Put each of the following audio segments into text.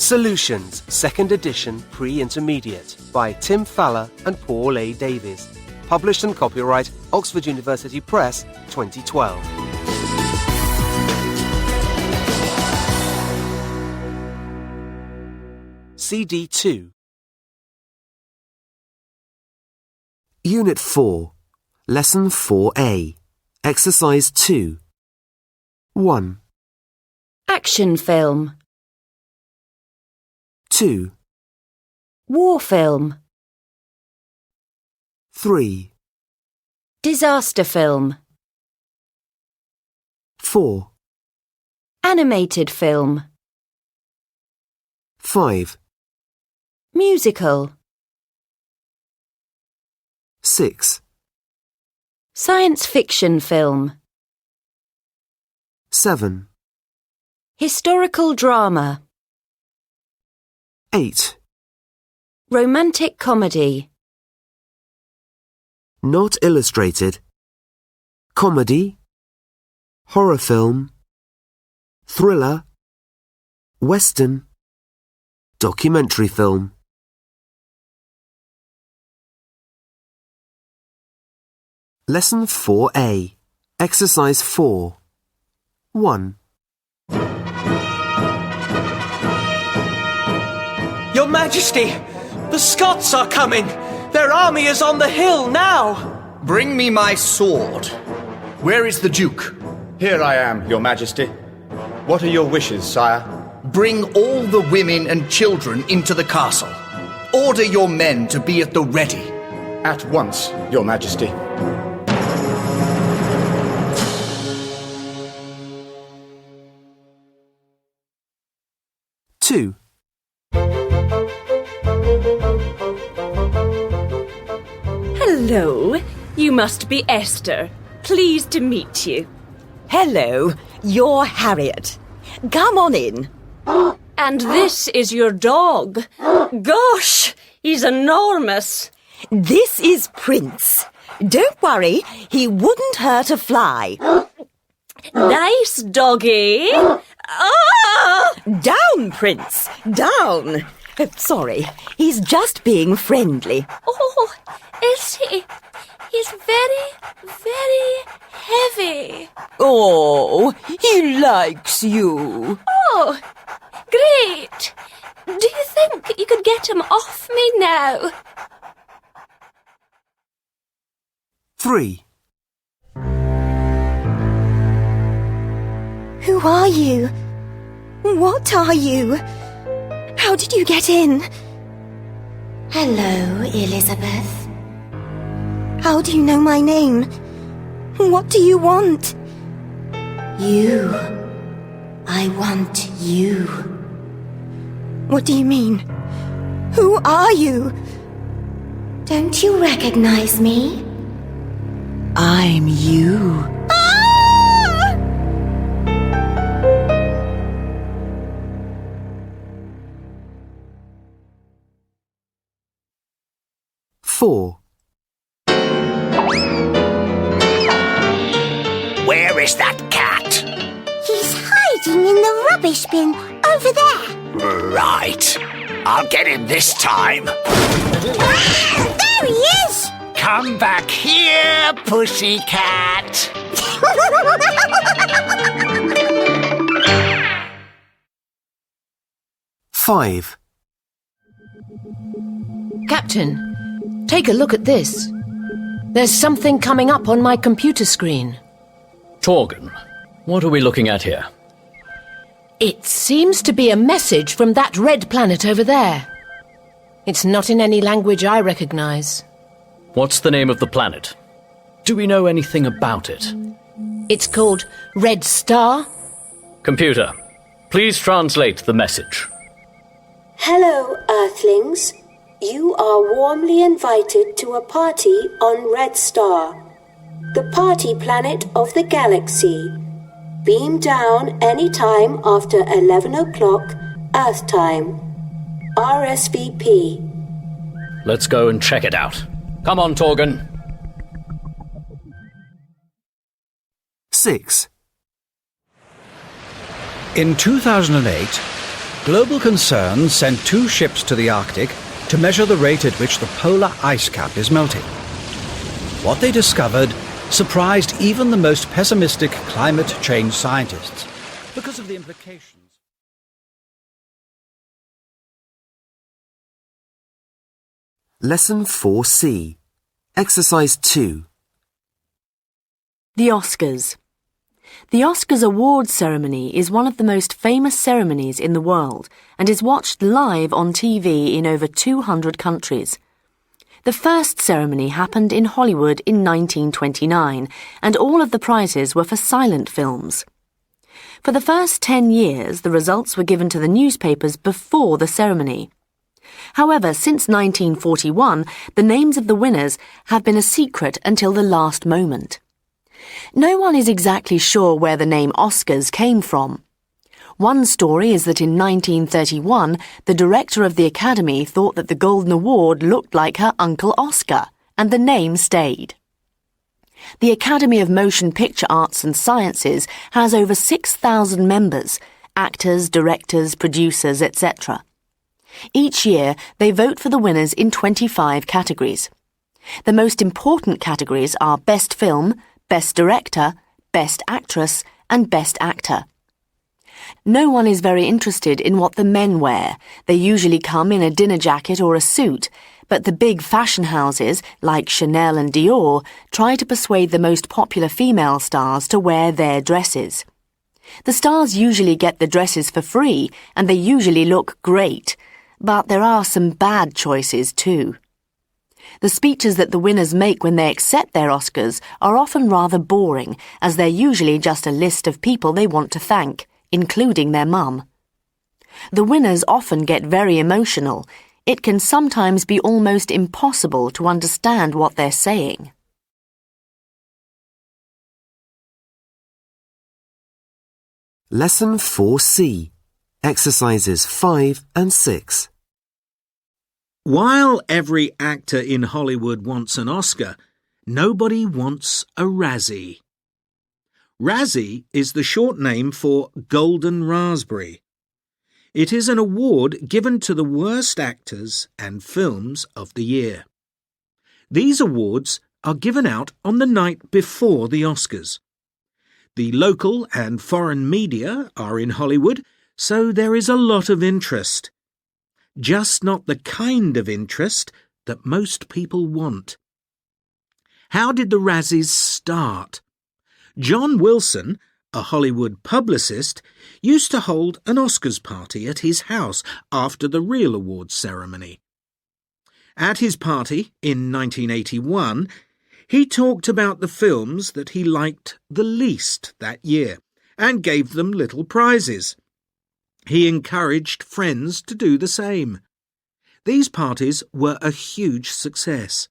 Solutions, 2nd edition, pre-intermediate, by Tim Faller and Paul A. Davies. Published and copyright Oxford University Press, 2012. CD2. Unit 4, Lesson 4A, Exercise 2. 1. Action film. 2. War film. 3. Disaster film. 4. Animated film. 5. Musical. 6. Science fiction film. 7. Historical drama. 8. Romantic comedy. Not illustrated. Comedy. Horror film. Thriller. Western. Documentary film. Lesson 4A. Exercise 4. 1. Your Majesty, the Scots are coming. Their army is on the hill now. Bring me my sword. Where is the Duke? Here I am, Your Majesty. What are your wishes, sire? Bring all the women and children into the castle. Order your men to be at the ready. At once, Your Majesty. Two. Hello, you must be Esther. Pleased to meet you. Hello, you're Harriet. Come on in. And this is your dog. Gosh, he's enormous. This is Prince. Don't worry, he wouldn't hurt a fly. Nice doggy. Ah! Down, Prince, down. Sorry, he's just being friendly. Oh, is he? He's very, very heavy. Oh, he likes you. Oh, great. Do you think you could get him off me now? 3. Who are you? What are you? How did you get in? Hello, Elizabeth. How do you know my name? What do you want? You. I want you. What do you mean? Who are you? Don't you recognize me? I'm you. Ah! 4. Where is that cat? He's hiding in the rubbish bin over there. Right. I'll get him this time. Ah, there he is! Come back here, pussycat. 5. Captain, take a look at this. There's something coming up on my computer screen. Torgan, what are we looking at here? It seems to be a message from that red planet over there. It's not in any language I recognize. What's the name of the planet? Do we know anything about it? It's called Red Star. Computer, please translate the message. Hello, Earthlings. You are warmly invited to a party on Red Star, the party planet of the galaxy. Beam down any time after 11 o'clock Earth time. RSVP. Let's go and check it out. Come on, Torgan. 6. In 2008, Global Concern sent 2 ships to the Arctic to measure the rate at which the polar ice cap is melting. What they discovered surprised even the most pessimistic climate change scientists because of the implications. Lesson 4C. Exercise 2. The Oscars. The Oscars awards ceremony is one of the most famous ceremonies in the world and is watched live on TV in over 200 countries. The first ceremony happened in Hollywood in 1929, and all of the prizes were for silent films. For the first 10 years, the results were given to the newspapers before the ceremony. However, since 1941, the names of the winners have been a secret until the last moment. No one is exactly sure where the name Oscars came from. One story is that in 1931, the director of the Academy thought that the Golden Award looked like her Uncle Oscar, and the name stayed. The Academy of Motion Picture Arts and Sciences has over 6,000 members, actors, directors, producers, etc. Each year, they vote for the winners in 25 categories. The most important categories are Best Film, Best Director, Best Actress, and Best Actor. No one is very interested in what the men wear. They usually come in a dinner jacket or a suit, but the big fashion houses, like Chanel and Dior, try to persuade the most popular female stars to wear their dresses. The stars usually get the dresses for free, and they usually look great, but there are some bad choices too. The speeches that the winners make when they accept their Oscars are often rather boring, as they're usually just a list of people they want to thank, including their mum. The winners often get very emotional. It can sometimes be almost impossible to understand what they're saying. Lesson 4C. Exercises 5 and 6. While every actor in Hollywood wants an Oscar, nobody wants a Razzie. Razzie is the short name for Golden Raspberry. It is an award given to the worst actors and films of the year. These awards are given out on the night before the Oscars. The local and foreign media are in Hollywood, so there is a lot of interest. Just not the kind of interest that most people want. How did the Razzies start? John Wilson, a Hollywood publicist, used to hold an Oscars party at his house after the real awards ceremony. At his party in 1981, he talked about the films that he liked the least that year and gave them little prizes. He encouraged friends to do the same. These parties were a huge success.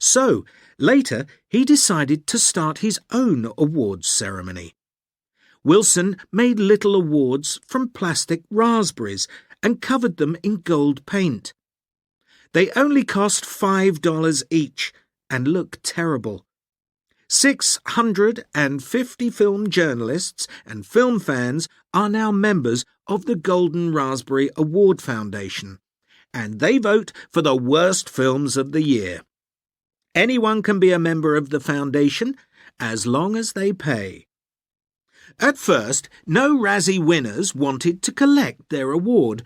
So, later, he decided to start his own awards ceremony. Wilson made little awards from plastic raspberries and covered them in gold paint. They only cost $5 each and look terrible. 650 film journalists and film fans are now members of the Golden Raspberry Award Foundation, and they vote for the worst films of the year. Anyone can be a member of the foundation as long as they pay. At first, no Razzie winners wanted to collect their award,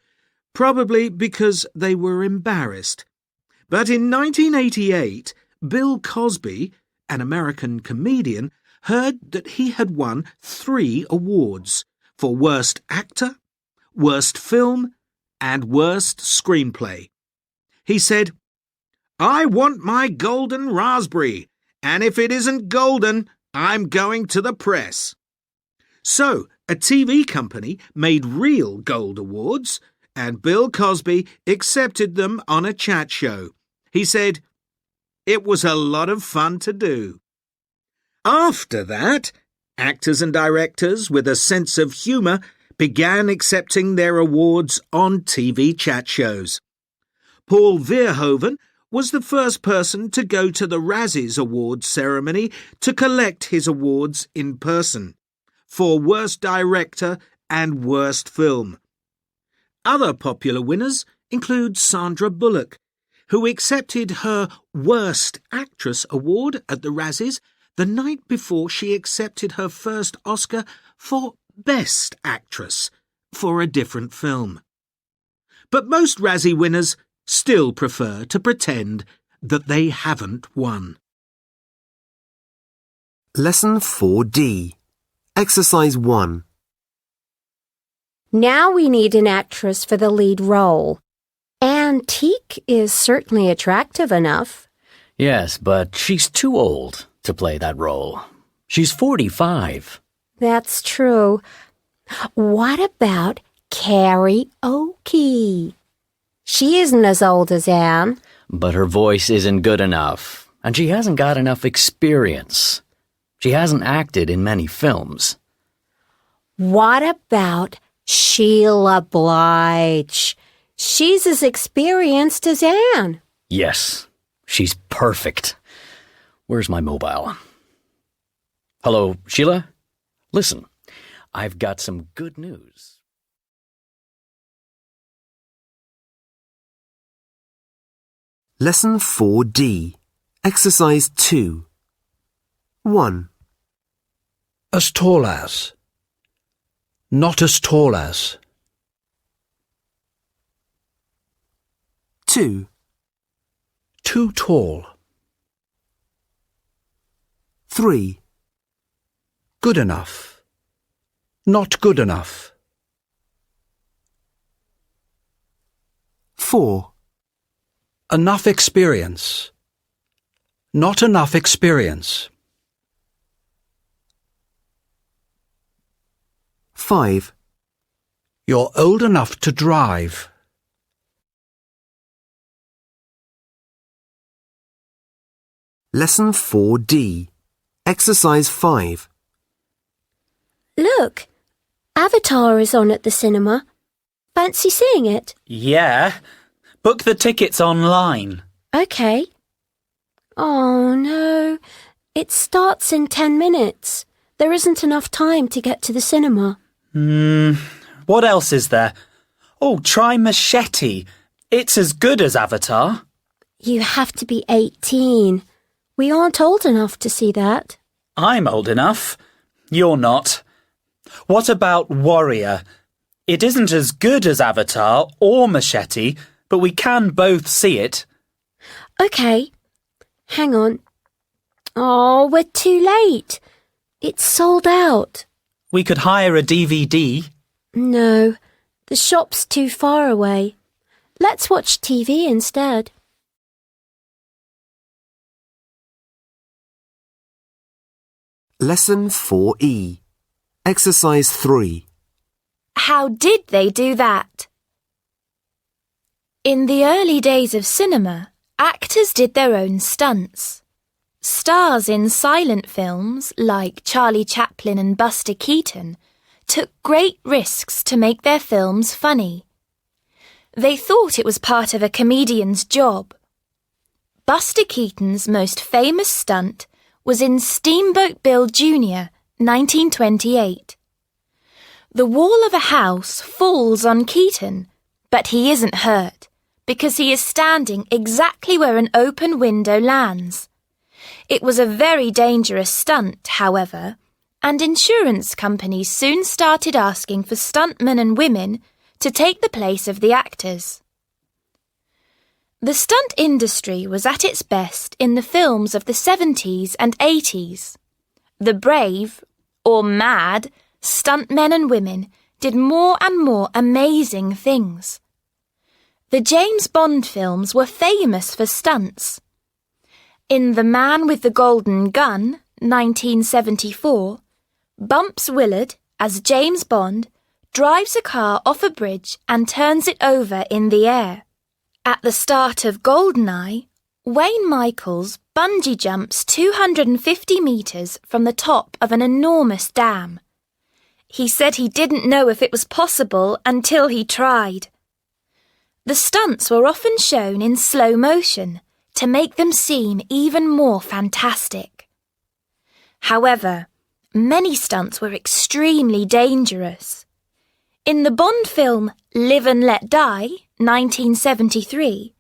probably because they were embarrassed. But in 1988, Bill Cosby, an American comedian, heard that he had won 3 awards for Worst Actor, Worst Film, and Worst Screenplay. He said, "I want my golden raspberry, and if it isn't golden, I'm going to the press." So, a TV company made real gold awards, and Bill Cosby accepted them on a chat show. He said, "It was a lot of fun to do." After that, actors and directors with a sense of humour began accepting their awards on TV chat shows. Paul Verhoeven was the first person to go to the Razzies Awards ceremony to collect his awards in person for Worst Director and Worst Film. Other popular winners include Sandra Bullock, who accepted her Worst Actress award at the Razzies the night before she accepted her first Oscar for Best Actress for a different film. But most Razzie winners still prefer to pretend that they haven't won. Lesson 4D. Exercise 1. Now we need an actress for the lead role. Antique is certainly attractive enough. Yes, but she's too old to play that role. She's 45. That's true. What about karaoke? She isn't as old as Anne. But her voice isn't good enough, and she hasn't got enough experience. She hasn't acted in many films. What about Sheila Blige? She's as experienced as Anne. Yes, she's perfect. Where's my mobile? Hello, Sheila? Listen, I've got some good news. Lesson 4D. Exercise 2. 1. As tall as. Not as tall as. 2. Too tall. 3. Good enough. Not good enough. 4. Enough experience. Not enough experience. 5. You're old enough to drive. Lesson 4D. Exercise 5. Look, Avatar is on at the cinema. Fancy seeing it? Yeah. Book the tickets online. Okay. Oh no, it starts in 10 minutes. There isn't enough time to get to the cinema. What else is there? Oh, try Machete. It's as good as Avatar. You have to be 18. We aren't old enough to see that. I'm old enough. You're not. What about Warrior? It isn't as good as Avatar or Machete, but we can both see it. Okay. Hang on. Oh, we're too late. It's sold out. We could hire a DVD. No, the shop's too far away. Let's watch TV instead. Lesson 4E. Exercise 3. How did they do that? In the early days of cinema, actors did their own stunts. Stars in silent films, like Charlie Chaplin and Buster Keaton, took great risks to make their films funny. They thought it was part of a comedian's job. Buster Keaton's most famous stunt was in Steamboat Bill Jr., 1928. The wall of a house falls on Keaton, but he isn't hurt, because he is standing exactly where an open window lands. It was a very dangerous stunt, however, and insurance companies soon started asking for stuntmen and women to take the place of the actors. The stunt industry was at its best in the films of the 70s and 80s. The brave, or mad, stuntmen and women did more and more amazing things. The James Bond films were famous for stunts. In The Man with the Golden Gun, 1974, Bumps Willard, as James Bond, drives a car off a bridge and turns it over in the air. At the start of GoldenEye, Wayne Michaels bungee jumps 250 metres from the top of an enormous dam. He said he didn't know if it was possible until he tried. The stunts were often shown in slow motion to make them seem even more fantastic. However, many stunts were extremely dangerous. In the Bond film Live and Let Die, 1973,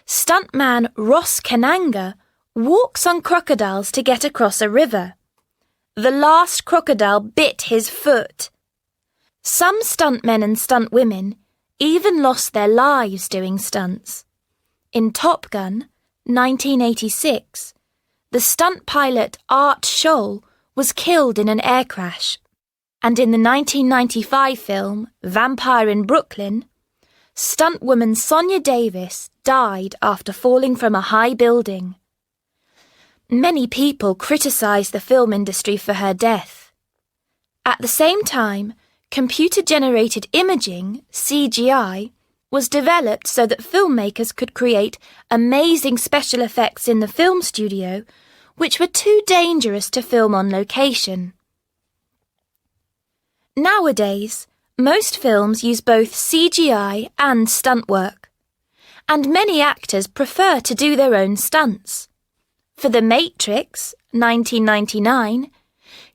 stuntman Ross Kananga walks on crocodiles to get across a river. The last crocodile bit his foot. Some stuntmen and stuntwomen even lost their lives doing stunts. In Top Gun, 1986, the stunt pilot Art Scholl was killed in an air crash. And in the 1995 film Vampire in Brooklyn, stuntwoman Sonia Davis died after falling from a high building. Many people criticised the film industry for her death. At the same time, computer-generated imaging, CGI, was developed so that filmmakers could create amazing special effects in the film studio, which were too dangerous to film on location. Nowadays, most films use both CGI and stunt work, and many actors prefer to do their own stunts. For The Matrix, 1999,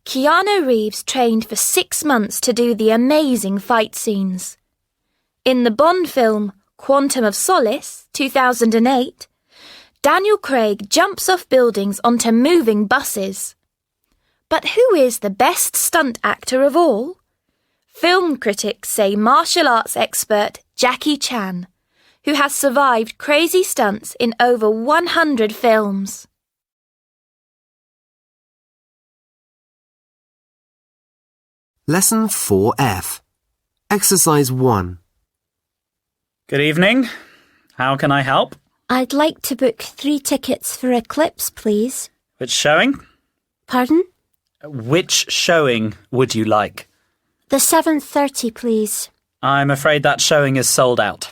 Keanu Reeves trained for 6 months to do the amazing fight scenes. In the Bond film Quantum of Solace, 2008, Daniel Craig jumps off buildings onto moving buses. But who is the best stunt actor of all? Film critics say martial arts expert Jackie Chan, who has survived crazy stunts in over 100 films. Lesson 4F. Exercise 1. Good evening. How can I help? I'd like to book 3 tickets for Eclipse, please. Which showing? Pardon? Which showing would you like? The 7:30, please. I'm afraid that showing is sold out.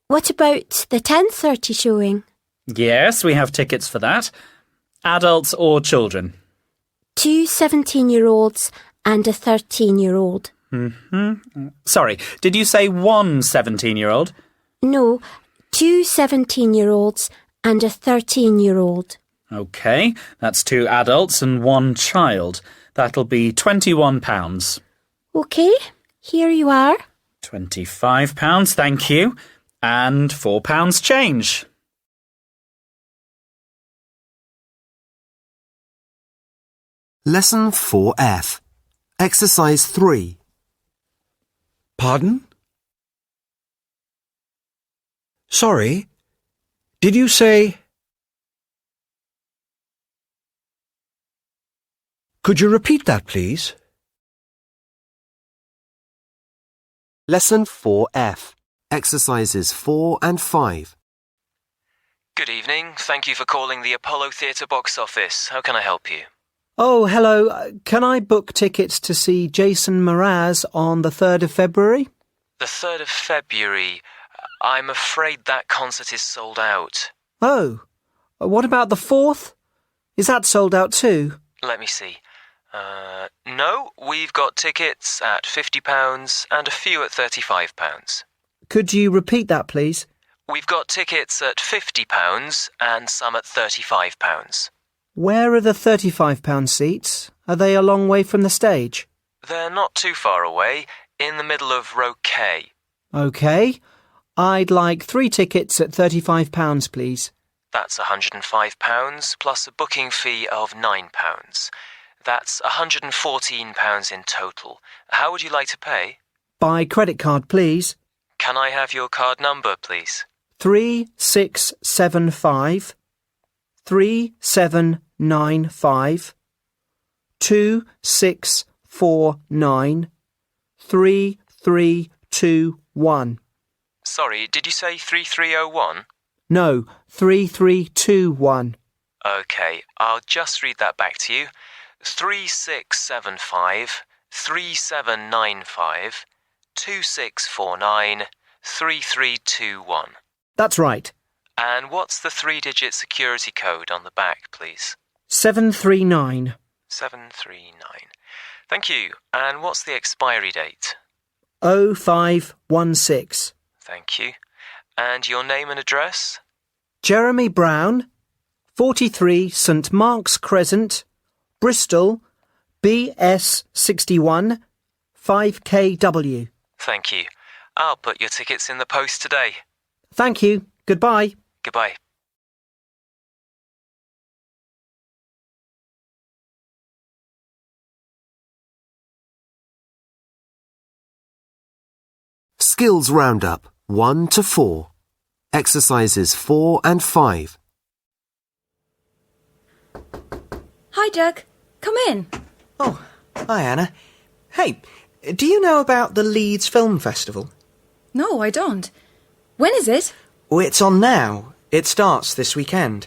What about the 10:30 showing? Yes, we have tickets for that. Adults or children? 2 17-year-olds and a 13-year-old. Sorry, did you say one 17-year-old? No, 2 17-year-olds and a 13-year-old. OK, that's 2 adults and 1 child. That'll be £21. OK, here you are. £25, thank you. And £4 change. Lesson 4F. Exercise 3. Pardon? Sorry, did you say... Could you repeat that, please? Lesson 4F. Exercises 4 and 5. Good evening. Thank you for calling the Apollo Theatre box office. How can I help you? Oh, hello. Can I book tickets to see Jason Mraz on the 3rd of February? The 3rd of February. I'm afraid that concert is sold out. Oh, what about the 4th? Is that sold out too? Let me see. No, we've got tickets at £50 and a few at £35. Could you repeat that, please? We've got tickets at £50 and some at £35. Where are the £35 seats? Are they a long way from the stage? They're not too far away, in the middle of row K. OK. I'd like 3 tickets at £35, please. That's £105 plus a booking fee of £9. That's £114 in total. How would you like to pay? By credit card, please. Can I have your card number, please? 3675 3795 2649 3321. Sorry, did you say 3301? No, 3321. OK, I'll just read that back to you. 3675 3795 2649 3321. That's right. And what's the 3-digit security code on the back, please? 739. 739. Thank you. And what's the expiry date? 0516. Thank you. And your name and address? Jeremy Brown, 43 St Mark's Crescent, Bristol, BS61 5KW. Thank you. I'll put your tickets in the post today. Thank you. Goodbye. Goodbye. Skills Roundup 1 to 4. Exercises 4 and 5. Hi, Doug. Come in. Oh, hi, Anna. Hey, do you know about the Leeds Film Festival? No, I don't. When is it? Oh, it's on now. It starts this weekend.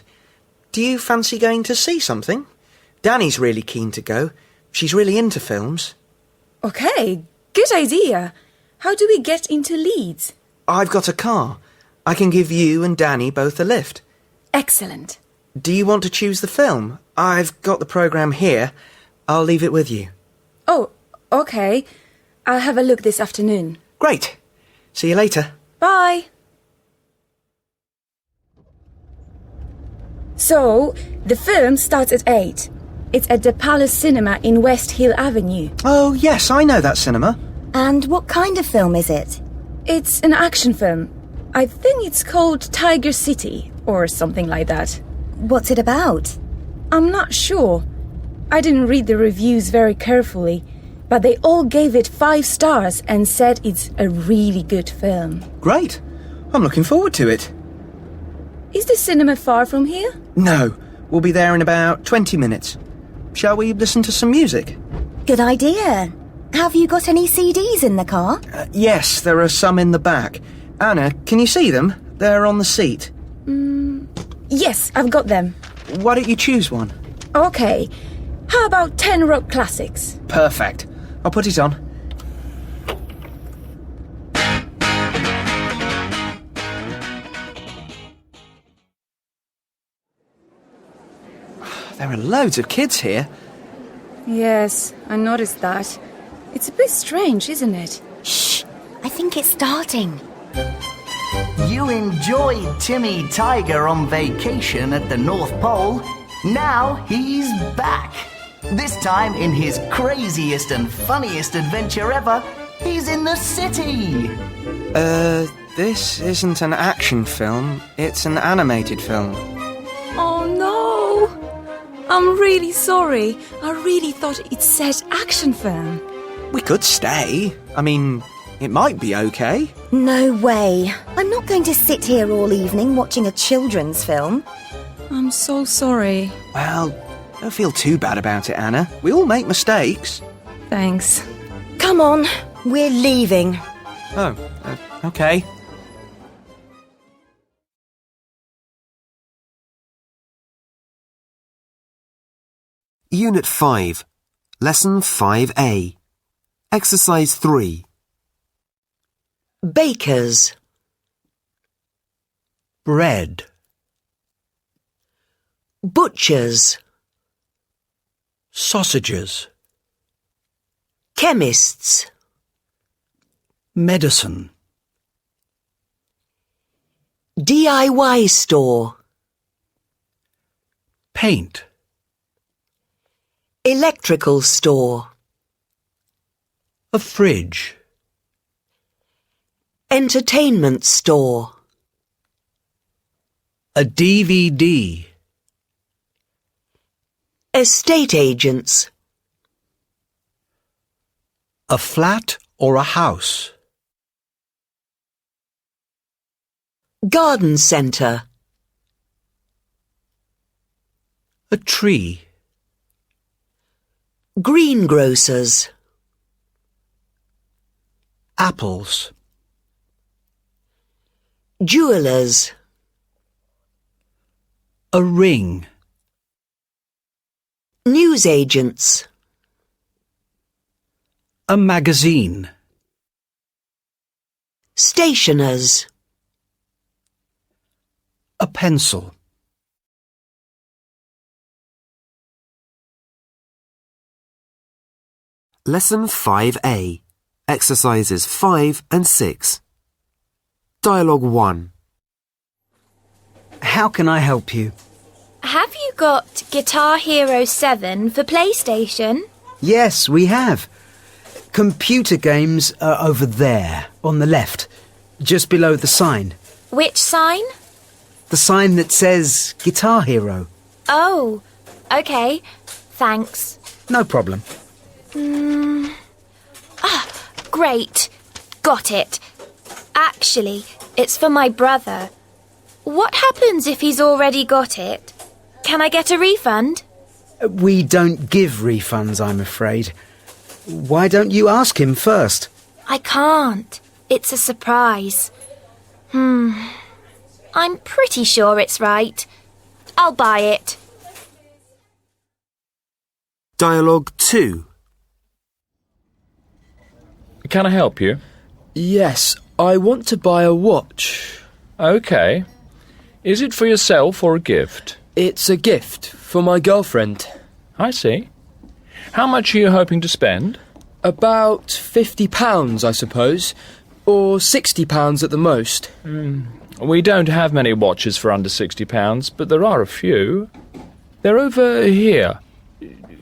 Do you fancy going to see something? Danny's really keen to go. She's really into films. Okay, good idea. How do we get into Leeds? I've got a car. I can give you and Danny both a lift. Excellent. Do you want to choose the film? I've got the programme here. I'll leave it with you. Oh, okay. I'll have a look this afternoon. Great. See you later. Bye. So, the film starts at 8. It's at the Palace Cinema in West Hill Avenue. Oh, yes, I know that cinema. And what kind of film is it? It's an action film. I think it's called Tiger City, or something like that. What's it about? I'm not sure. I didn't read the reviews very carefully, but they all gave it 5 stars and said it's a really good film. Great. I'm looking forward to it. Is the cinema far from here? No, we'll be there in about 20 minutes. Shall we listen to some music? Good idea. Have you got any CDs in the car? Yes, there are some in the back. Anna, can you see them? They're on the seat. Yes, I've got them. Why don't you choose one? Okay. How about 10 rock classics? Perfect. I'll put it on. There are loads of kids here. Yes, I noticed that. It's a bit strange, isn't it? Shh! I think it's starting. You enjoyed Timmy Tiger on vacation at the North Pole. Now he's back. This time in his craziest and funniest adventure ever, he's in the city. This isn't an action film. It's an animated film. Oh no! I'm really sorry. I really thought it said action film. We could stay. I mean, it might be okay. No way. I'm not going to sit here all evening watching a children's film. I'm so sorry. Well, don't feel too bad about it, Anna. We all make mistakes. Thanks. Come on, we're leaving. Oh, okay. Unit 5, Lesson 5A. Exercise 3. Bakers. Bread. Butchers. Sausages. Chemists. Medicine. DIY store. Paint. Electrical store. A fridge. Entertainment store. A DVD. Estate agents. A flat or a house. Garden centre. A tree. Greengrocers. Apples. Jewellers. A ring. Newsagents. A magazine. Stationers. A pencil. Lesson 5A. Exercises 5 and 6. Dialogue 1. How can I help you? Have you got Guitar Hero 7 for PlayStation? Yes, we have. Computer games are over there, on the left, just below the sign. Which sign? The sign that says Guitar Hero. Oh, okay. Thanks. No problem. Great. Got it. Actually, it's for my brother. What happens if he's already got it? Can I get a refund? We don't give refunds, I'm afraid. Why don't you ask him first? I can't. It's a surprise. I'm pretty sure it's right. I'll buy it. Dialogue 2. Can I help you? Yes, I want to buy a watch. OK. Is it for yourself or a gift? It's a gift for my girlfriend. I see. How much are you hoping to spend? About £50, I suppose. Or £60 at the most. We don't have many watches for under £60, but there are a few. They're over here.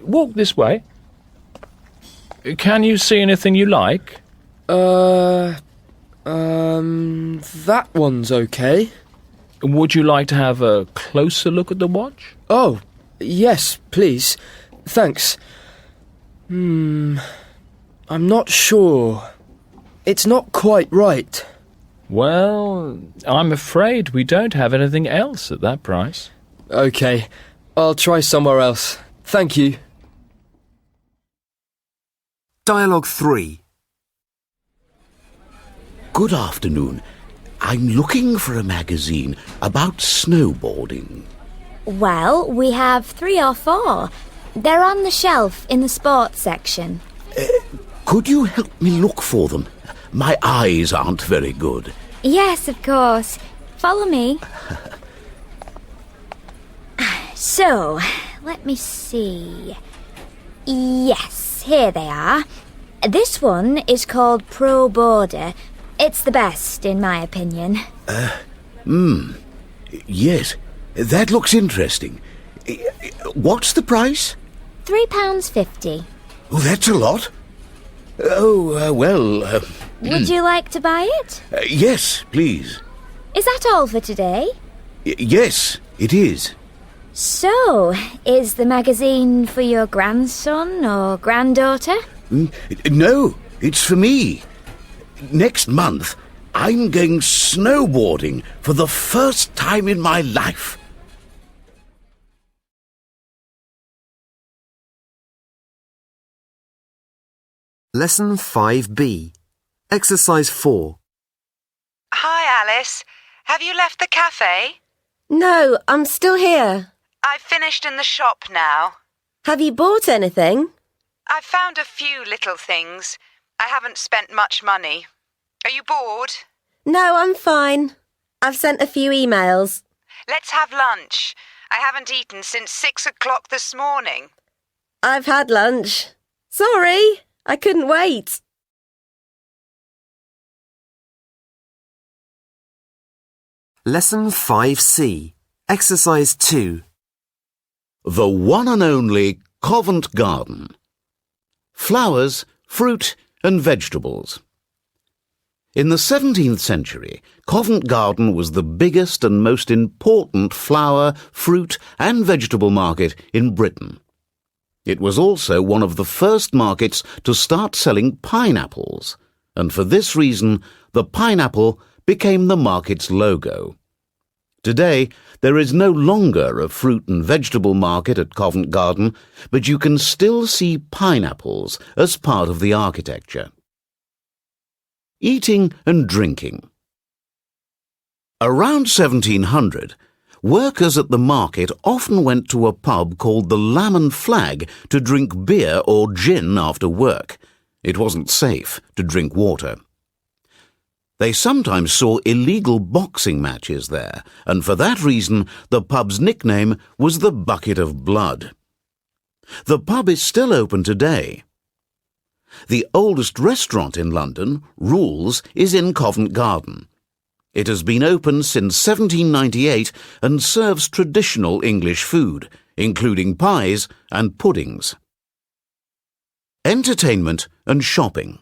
Walk this way. Can you see anything you like? That one's okay. Would you like to have a closer look at the watch? Oh, yes, please. Thanks. I'm not sure. It's not quite right. Well, I'm afraid we don't have anything else at that price. OK, I'll try somewhere else. Thank you. Dialogue 3. Good afternoon. I'm looking for a magazine about snowboarding. Well, we have 3 or 4. They're on the shelf in the sports section. Could you help me look for them? My eyes aren't very good. Yes, of course. Follow me. So, let me see. Yes, here they are. This one is called Pro Boarder. It's the best, in my opinion. Yes, that looks interesting. What's the price? £3.50. Oh, that's a lot. Would you like to buy it? Yes, please. Is that all for today? Yes, it is. So, is the magazine for your grandson or granddaughter? No, it's for me. Next month, I'm going snowboarding for the first time in my life. Lesson 5B. Exercise 4. Hi, Alice. Have you left the cafe? No, I'm still here. I've finished in the shop now. Have you bought anything? I've found a few little things. I haven't spent much money. Are you bored? No, I'm fine. I've sent a few emails. Let's have lunch. I haven't eaten since 6 o'clock this morning. I've had lunch. Sorry, I couldn't wait. Lesson 5C. Exercise 2. The one and only Covent Garden. Flowers, fruit and vegetables. In the 17th century, Covent Garden was the biggest and most important flower, fruit and vegetable market in Britain. It was also one of the first markets to start selling pineapples, and for this reason, the pineapple became the market's logo. Today, there is no longer a fruit and vegetable market at Covent Garden, but you can still see pineapples as part of the architecture. Eating and drinking. Around 1700, workers at the market often went to a pub called the Lamb and Flag to drink beer or gin after work. It wasn't safe to drink water. They sometimes saw illegal boxing matches there, and for that reason the pub's nickname was the Bucket of Blood. The pub is still open today. The oldest restaurant in London, Rule's, is in Covent Garden. It has been open since 1798 and serves traditional English food, including pies and puddings. entertainment and shopping.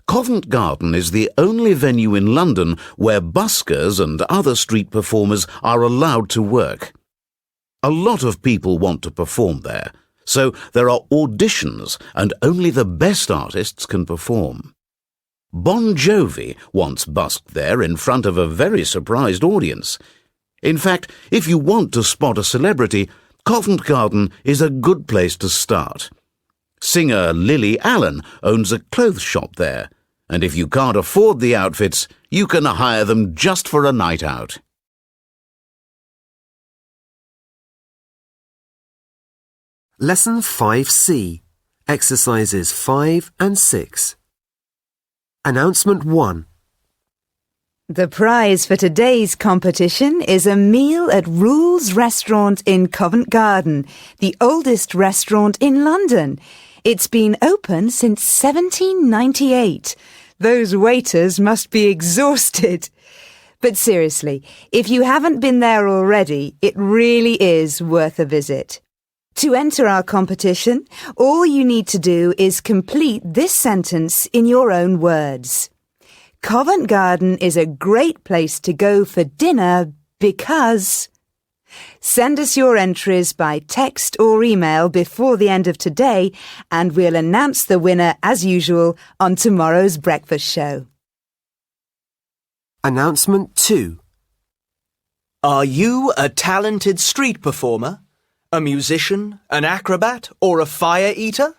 Covent Garden is the only venue in London where buskers and other street performers are allowed to work. A lot of people want to perform there, so there are auditions and only the best artists can perform. Bon Jovi once busked there in front of a very surprised audience. In fact, if you want to spot a celebrity, Covent Garden is a good place to start. Singer Lily Allen owns a clothes shop there, and if you can't afford the outfits, you can hire them just for a night out. Lesson 5C, Exercises 5 and 6. Announcement 1. The prize for today's competition is a meal at Rule's Restaurant in Covent Garden, the oldest restaurant in London. It's been open since 1798. Those waiters must be exhausted. But seriously, if you haven't been there already, it really is worth a visit. To enter our competition, all you need to do is complete this sentence in your own words. Covent Garden is a great place to go for dinner because... Send us your entries by text or email before the end of today, and we'll announce the winner as usual on tomorrow's breakfast show. Announcement 2. Are you a talented street performer? A musician, an acrobat, or a fire eater?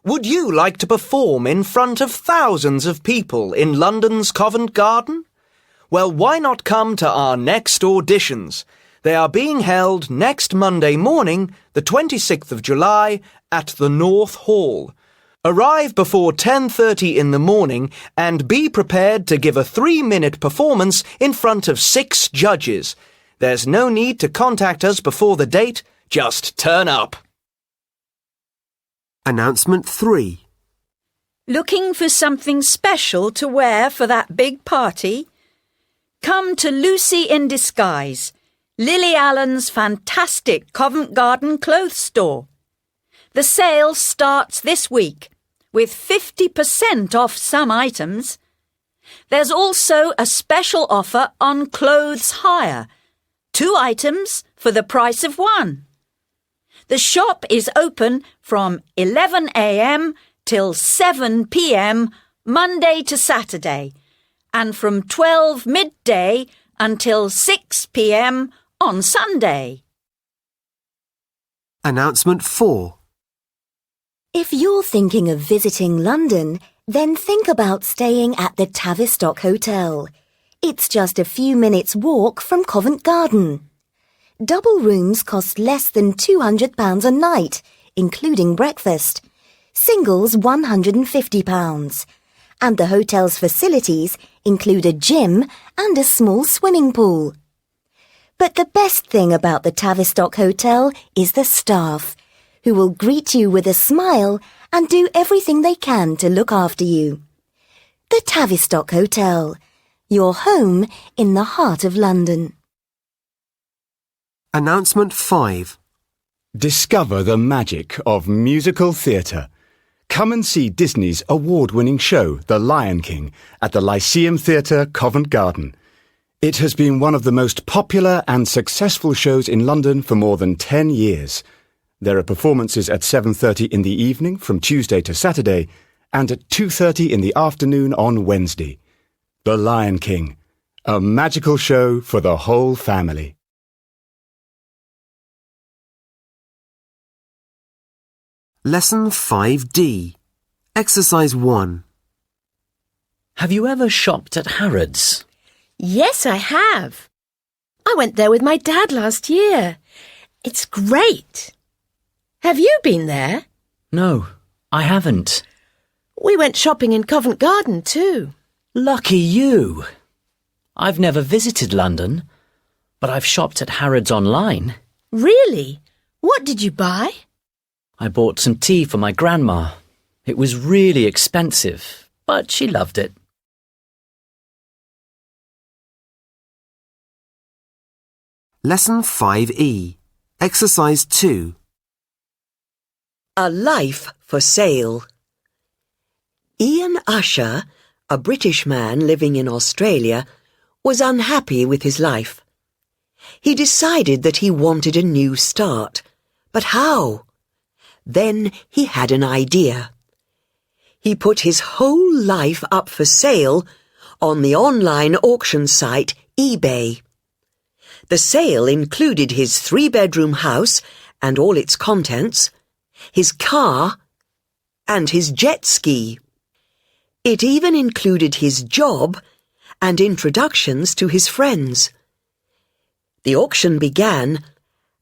Would you like to perform in front of thousands of people in London's Covent Garden? Well, why not come to our next auditions? They are being held next Monday morning, the 26th of July, at the North Hall. Arrive before 10:30 in the morning and be prepared to give a 3-minute performance in front of 6 judges. There's no need to contact us before the date, just turn up. Announcement 3. Looking for something special to wear for that big party? Come to Lucy in Disguise, Lily Allen's fantastic Covent Garden clothes store. The sale starts this week, with 50% off some items. There's also a special offer on clothes hire, 2 items for the price of 1. The shop is open from 11 a.m. till 7 p.m. Monday to Saturday, and from 12 midday until 6 p.m. on Sunday. Announcement 4. If you're thinking of visiting London, then think about staying at the Tavistock Hotel. It's just a few minutes' walk from Covent Garden. Double rooms cost less than £200 a night, including breakfast. Singles £150. And the hotel's facilities include a gym and a small swimming pool. But the best thing about the Tavistock Hotel is the staff, who will greet you with a smile and do everything they can to look after you. The Tavistock Hotel, your home in the heart of London. Announcement 5. Discover the magic of musical theatre. Come and see Disney's award-winning show, The Lion King, at the Lyceum Theatre, Covent Garden. It has been one of the most popular and successful shows in London for more than 10 years. There are performances at 7:30 in the evening from Tuesday to Saturday and at 2:30 in the afternoon on Wednesday. The Lion King, a magical show for the whole family. Lesson 5D. Exercise 1. Have you ever shopped at Harrods? Yes, I have. I went there with my dad last year. It's great. Have you been there? No, I haven't. We went shopping in Covent Garden too. Lucky you. I've never visited London, but I've shopped at Harrods online. Really? What did you buy? I bought some tea for my grandma. It was really expensive, but she loved it. Lesson 5E. Exercise 2. A life for sale. Ian Usher, a British man living in Australia, was unhappy with his life. He decided that he wanted a new start. But how? Then he had an idea. He put his whole life up for sale on the online auction site eBay. The sale included his 3-bedroom house and all its contents, his car, and his jet ski. It even included his job and introductions to his friends. The auction began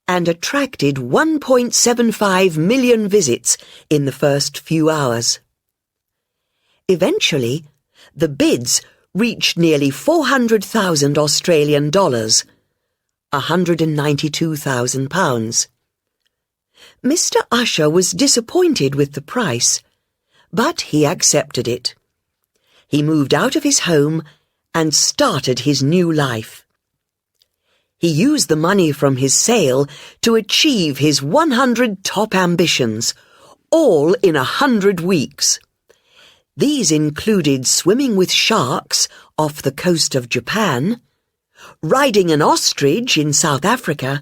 and attracted 1.75 million visits in the first few hours. Eventually, the bids reached nearly 400,000 Australian dollars, £192,000. Mr. Usher was disappointed with the price, but he accepted it. He moved out of his home and started his new life. He used the money from his sale to achieve his 100 top ambitions, all in 100 weeks. These included swimming with sharks off the coast of Japan, riding an ostrich in South Africa,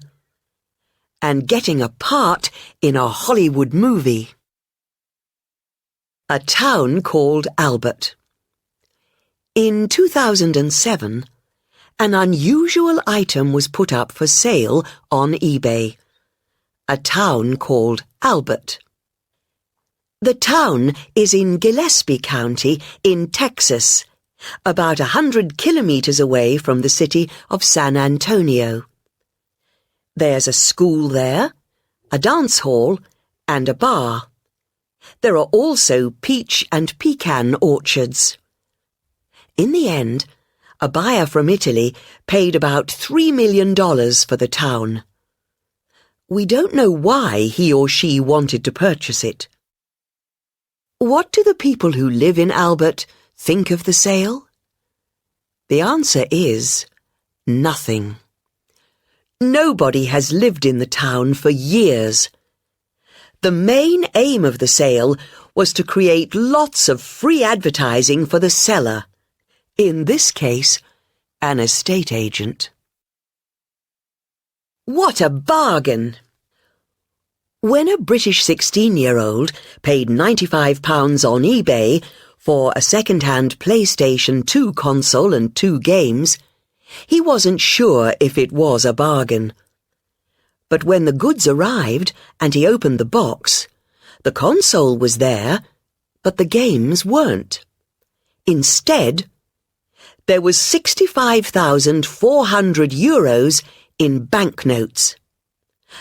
and getting a part in a Hollywood movie. A town called Albert. In 2007, an unusual item was put up for sale on eBay. A town called Albert. The town is in Gillespie County in Texas, about 100 kilometers away from the city of San Antonio. There's a school there, a dance hall, and a bar. There are also peach and pecan orchards. In the end, a buyer from Italy paid about $3 million for the town. We don't know why he or she wanted to purchase it. What do the people who live in Albert think of the sale? The answer is nothing. Nobody has lived in the town for years. The main aim of the sale was to create lots of free advertising for the seller. In this case, an estate agent. What a bargain! When a British 16-year-old paid £95 on eBay for a second-hand PlayStation 2 console and 2 games, he wasn't sure if it was a bargain. But when the goods arrived and he opened the box, the console was there, but the games weren't. Instead, there was €65,400 in banknotes.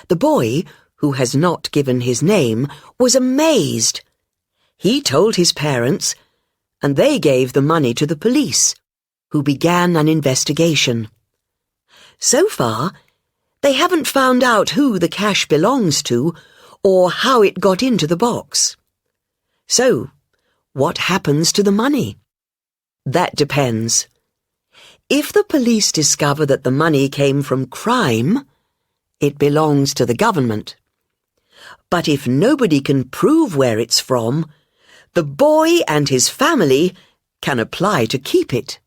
The boy, who has not given his name, was amazed. He told his parents, and they gave the money to the police, who began an investigation. So far, they haven't found out who the cash belongs to or how it got into the box. So, what happens to the money? That depends. If the police discover that the money came from crime, it belongs to the government. But if nobody can prove where it's from, the boy and his family can apply to keep it.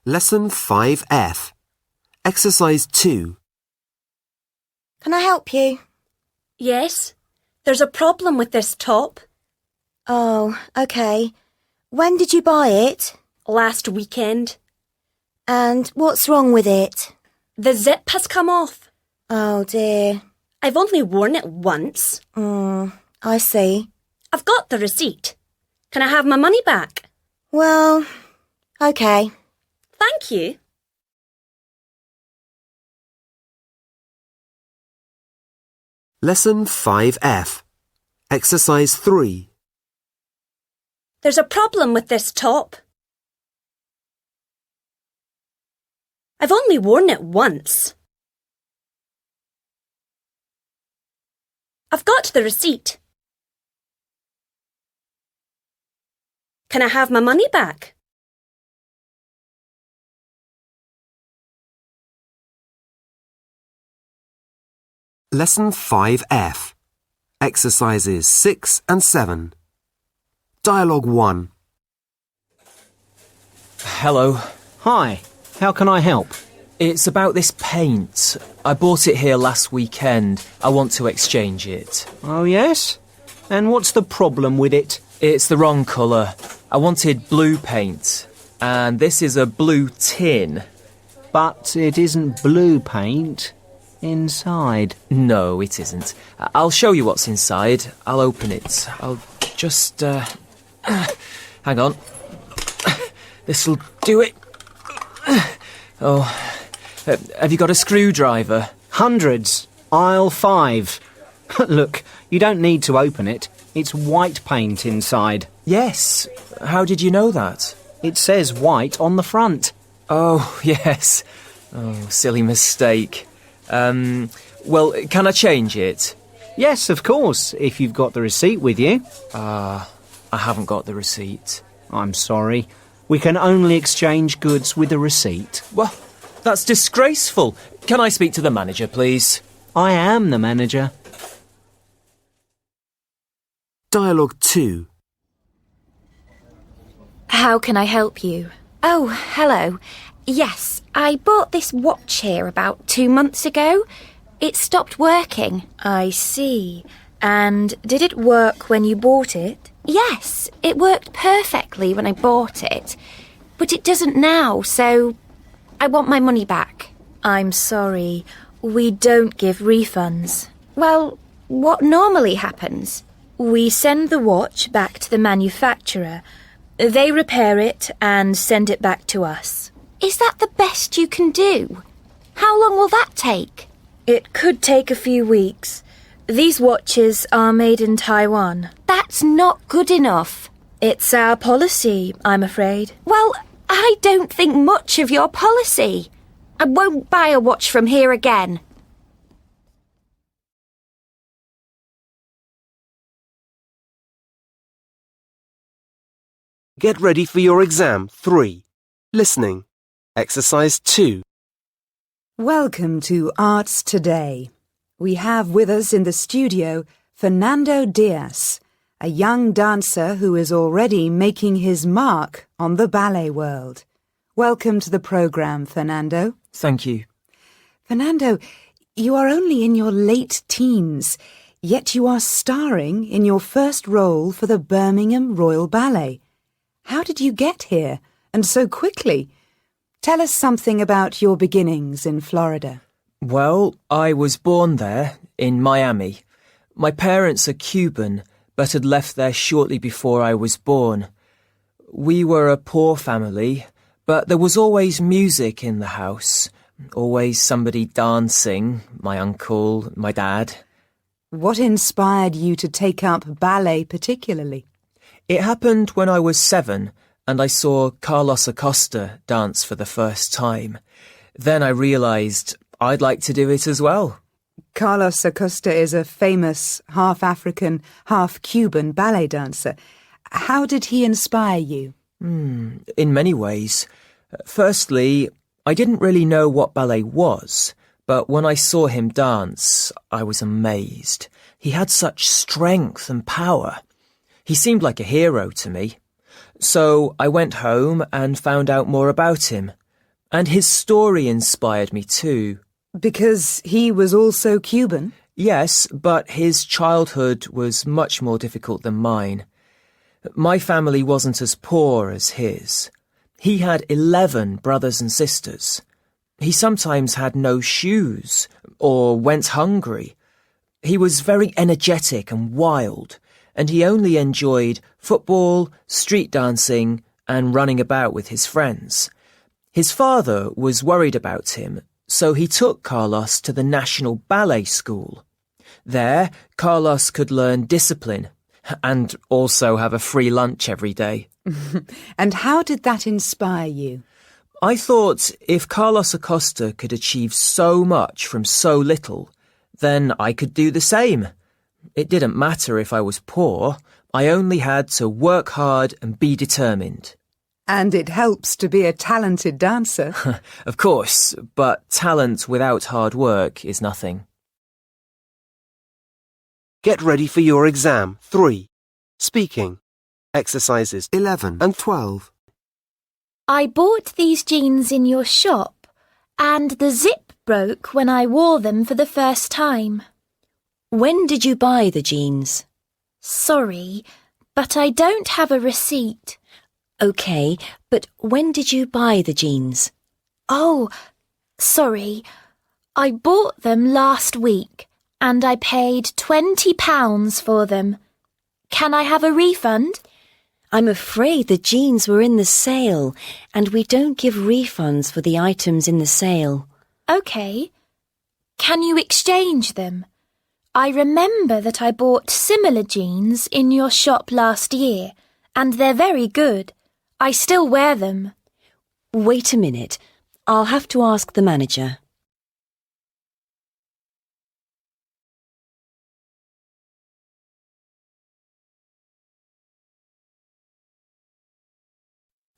Lesson 5F. Exercise 2. Can I help you? Yes, there's a problem with this top. Oh, okay. When did you buy it? Last weekend. And what's wrong with it? The zip has come off. Oh dear. I've only worn it once. I see. I've got the receipt. Can I have my money back? Well, okay. Thank you. Lesson 5F. Exercise 3. There's a problem with this top. I've only worn it once. I've got the receipt. Can I have my money back? Lesson 5F. Exercises 6 and 7. Dialogue 1. Hello. Hi, how can I help? It's about this paint. I bought it here last weekend. I want to exchange it. Oh, yes? And what's the problem with it? It's the wrong colour. I wanted blue paint, and this is a blue tin. But it isn't blue paint inside. No, it isn't. I'll show you what's inside. I'll open it. I'll just, hang on. This'll do it. Oh, have you got a screwdriver? Hundreds. Aisle 5. Look, you don't need to open it. It's white paint inside. Yes. How did you know that? It says white on the front. Oh, yes. Oh, silly mistake. Well, can I change it? Yes, of course, if you've got the receipt with you. I haven't got the receipt. I'm sorry. We can only exchange goods with a receipt. Well, that's disgraceful. Can I speak to the manager, please? I am the manager. Dialogue 2. How can I help you? Oh, hello. Yes, I bought this watch here about 2 months ago. It stopped working. I see. And did it work when you bought it? Yes, it worked perfectly when I bought it. But it doesn't now, so I want my money back. I'm sorry. We don't give refunds. Well, what normally happens? We send the watch back to the manufacturer. They repair it and send it back to us. Is that the best you can do? How long will that take? It could take a few weeks. These watches are made in Taiwan. That's not good enough. It's our policy, I'm afraid. Well, I don't think much of your policy. I won't buy a watch from here again. Get ready for your exam 3. Listening. Exercise 2. Welcome to Arts Today. We have with us in the studio Fernando Diaz, a young dancer who is already making his mark on the ballet world. Welcome to the programme, Fernando. Thank you. Fernando, you are only in your late teens, yet you are starring in your first role for the Birmingham Royal Ballet. How did you get here, and so quickly? Tell us something about your beginnings in Florida. Well, I was born there, in Miami. My parents are Cuban, but had left there shortly before I was born. We were a poor family, but there was always music in the house. Always somebody dancing, my uncle, my dad. What inspired you to take up ballet particularly? It happened when I was 7, and I saw Carlos Acosta dance for the first time. Then I realised I'd like to do it as well. Carlos Acosta is a famous half-African, half-Cuban ballet dancer. How did he inspire you? In many ways. Firstly, I didn't really know what ballet was, but when I saw him dance, I was amazed. He had such strength and power. He seemed like a hero to me. So I went home and found out more about him. And his story inspired me too. Because he was also Cuban? Yes, but his childhood was much more difficult than mine. My family wasn't as poor as his. He had 11 brothers and sisters. He sometimes had no shoes or went hungry. He was very energetic and wild, and he only enjoyed football, street dancing, and running about with his friends. His father was worried about him, so he took Carlos to the National Ballet School. There, Carlos could learn discipline and also have a free lunch every day. And how did that inspire you? I thought if Carlos Acosta could achieve so much from so little, then I could do the same. It didn't matter if I was poor. I only had to work hard and be determined. And it helps to be a talented dancer. Of course, but talent without hard work is nothing. Get ready for your exam. 3. Speaking. Exercises 11 and 12. I bought these jeans in your shop, and the zip broke when I wore them for the first time. When did you buy the jeans? Sorry, but I don't have a receipt. OK, but when did you buy the jeans? Oh, sorry. I bought them last week, and I paid £20 for them. Can I have a refund? I'm afraid the jeans were in the sale, and we don't give refunds for the items in the sale. OK. Can you exchange them? I remember that I bought similar jeans in your shop last year, and they're very good. I still wear them. Wait a minute. I'll have to ask the manager.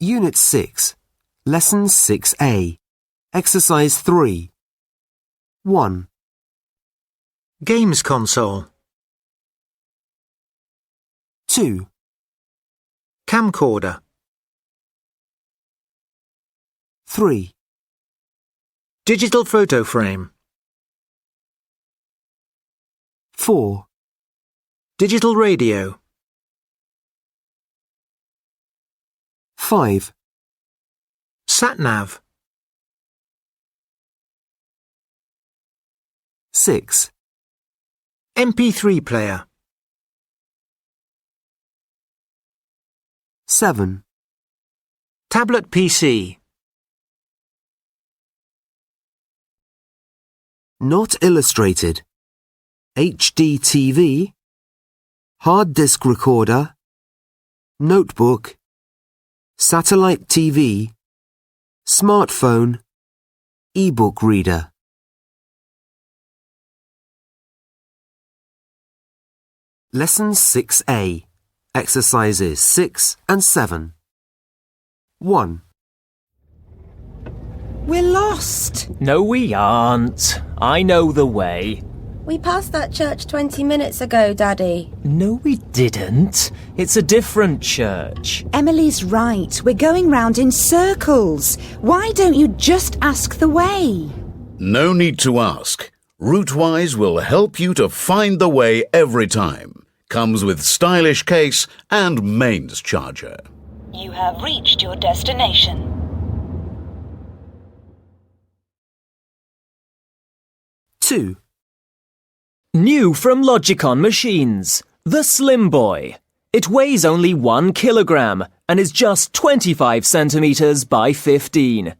Unit 6, Lesson 6A, Exercise 3. 1. Games console. 2. Camcorder. 3. Digital photo frame. 4. Digital radio. 5. Sat-nav. 6. MP3 player. 7. Tablet PC. Not illustrated. HD TV. Hard disk recorder. Notebook. Satellite TV. Smartphone. E-book reader. Lesson 6A. Exercises 6 and 7. 1. We're lost. No, we aren't. I know the way. We passed that church 20 minutes ago, Daddy. No, we didn't. It's a different church. Emily's right. We're going round in circles. Why don't you just ask the way? No need to ask. Routewise will help you to find the way every time. Comes with stylish case and mains charger. You have reached your destination. 2. New from Logicon Machines, the Slim Boy. It weighs only 1 kilogram and is just 25 centimeters by 15.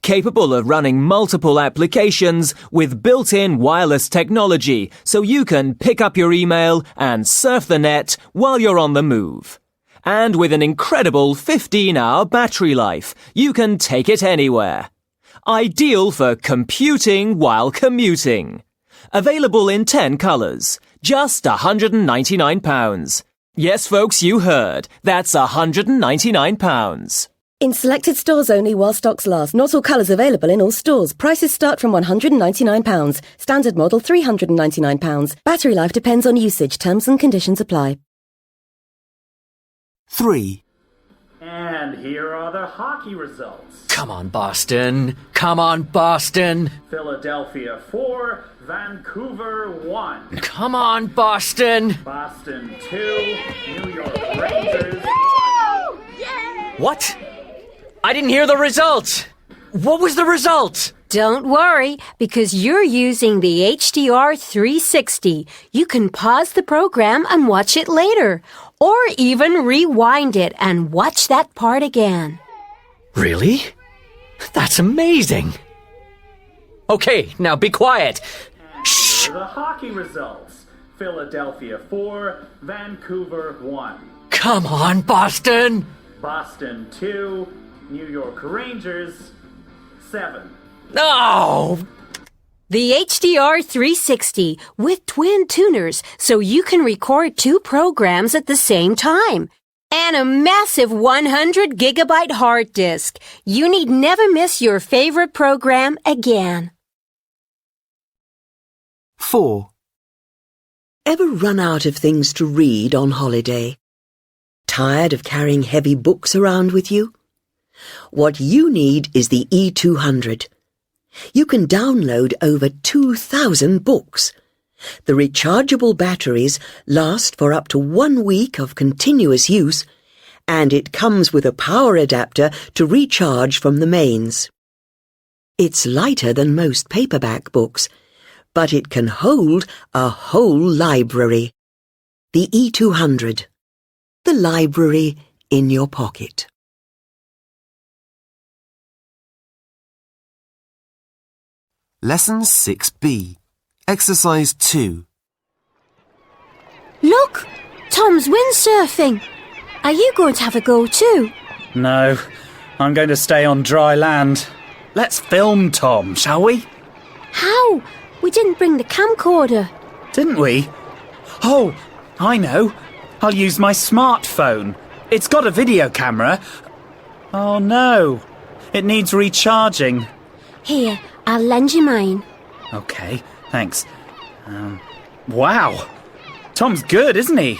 Capable of running multiple applications with built-in wireless technology so you can pick up your email and surf the net while you're on the move. And with an incredible 15-hour battery life, you can take it anywhere. Ideal for computing while commuting. Available in 10 colours. Just £199. Yes, folks, you heard. That's £199. In selected stores only while stocks last. Not all colours available in all stores. Prices start from £199. Standard model £399. Battery life depends on usage. Terms and conditions apply. 3. And here are the hockey results. Come on, Boston. Come on, Boston. Philadelphia 4, Vancouver 1. Come on, Boston. Boston 2, New York Rangers 1. What? I didn't hear the result. What was the result? Don't worry, because you're using the HDR 360. You can pause the program and watch it later, or even rewind it and watch that part again. Really? That's amazing. Okay, now be quiet. Shh. The hockey results. Philadelphia 4, Vancouver 1. Come on, Boston. Boston 2, New York Rangers 7. No! The HDR 360 with twin tuners so you can record 2 programs at the same time. And a massive 100 gigabyte hard disk. You need never miss your favorite program again. 4. Ever run out of things to read on holiday? Tired of carrying heavy books around with you? What you need is the E200. You can download over 2,000 books. The rechargeable batteries last for up to 1 week of continuous use, and it comes with a power adapter to recharge from the mains. It's lighter than most paperback books, but it can hold a whole library. The E200. The library in your pocket. Lesson 6B. Exercise 2. Look! Tom's windsurfing. Are you going to have a go too? No, I'm going to stay on dry land. Let's film Tom, shall we? How? We didn't bring the camcorder. Didn't we? Oh, I know. I'll use my smartphone. It's got a video camera. Oh no, it needs recharging. Here, I'll lend you mine. Okay, thanks. Wow, Tom's good, isn't he?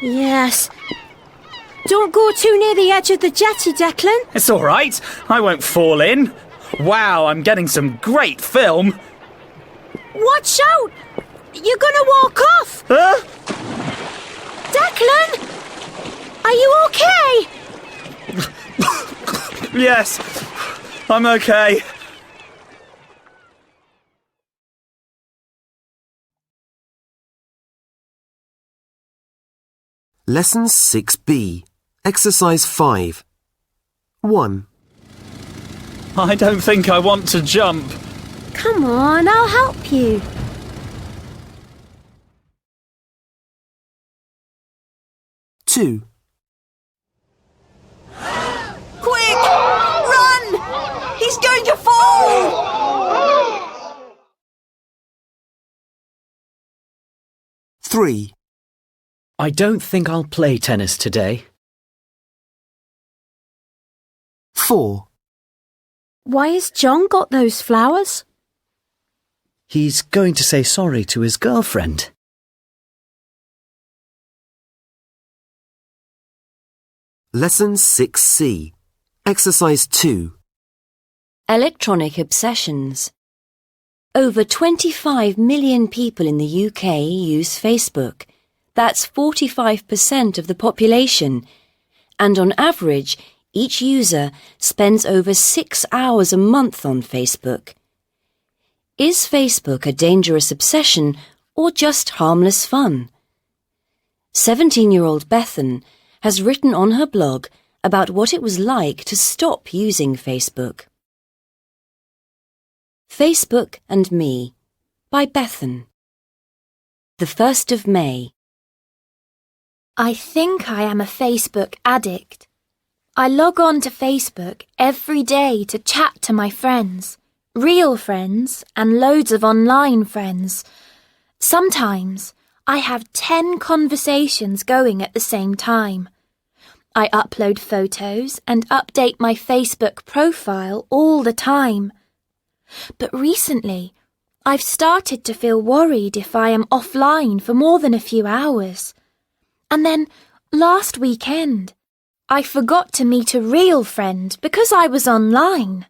Yes. Don't go too near the edge of the jetty, Declan. It's all right. I won't fall in. Wow, I'm getting some great film. Watch out! You're gonna walk off! Huh? Declan! Are you okay? Yes, I'm okay. Lesson 6B. Exercise 5. 1. I don't think I want to jump. Come on, I'll help you. Two. Quick! Run! He's going to fall! 3. I don't think I'll play tennis today. 4. Why has John got those flowers? He's going to say sorry to his girlfriend. Lesson 6C. Exercise 2. Electronic obsessions. Over 25 million people in the UK use Facebook. That's 45% of the population. And on average, each user spends over 6 hours a month on Facebook. Is Facebook a dangerous obsession or just harmless fun? 17-year-old Bethan has written on her blog about what it was like to stop using Facebook. Facebook and Me by Bethan. The 1st of May. I think I am a Facebook addict. I log on to Facebook every day to chat to my friends, real friends and loads of online friends. Sometimes I have 10 conversations going at the same time. I upload photos and update my Facebook profile all the time. But recently, I've started to feel worried if I am offline for more than a few hours. And then, last weekend, I forgot to meet a real friend because I was online.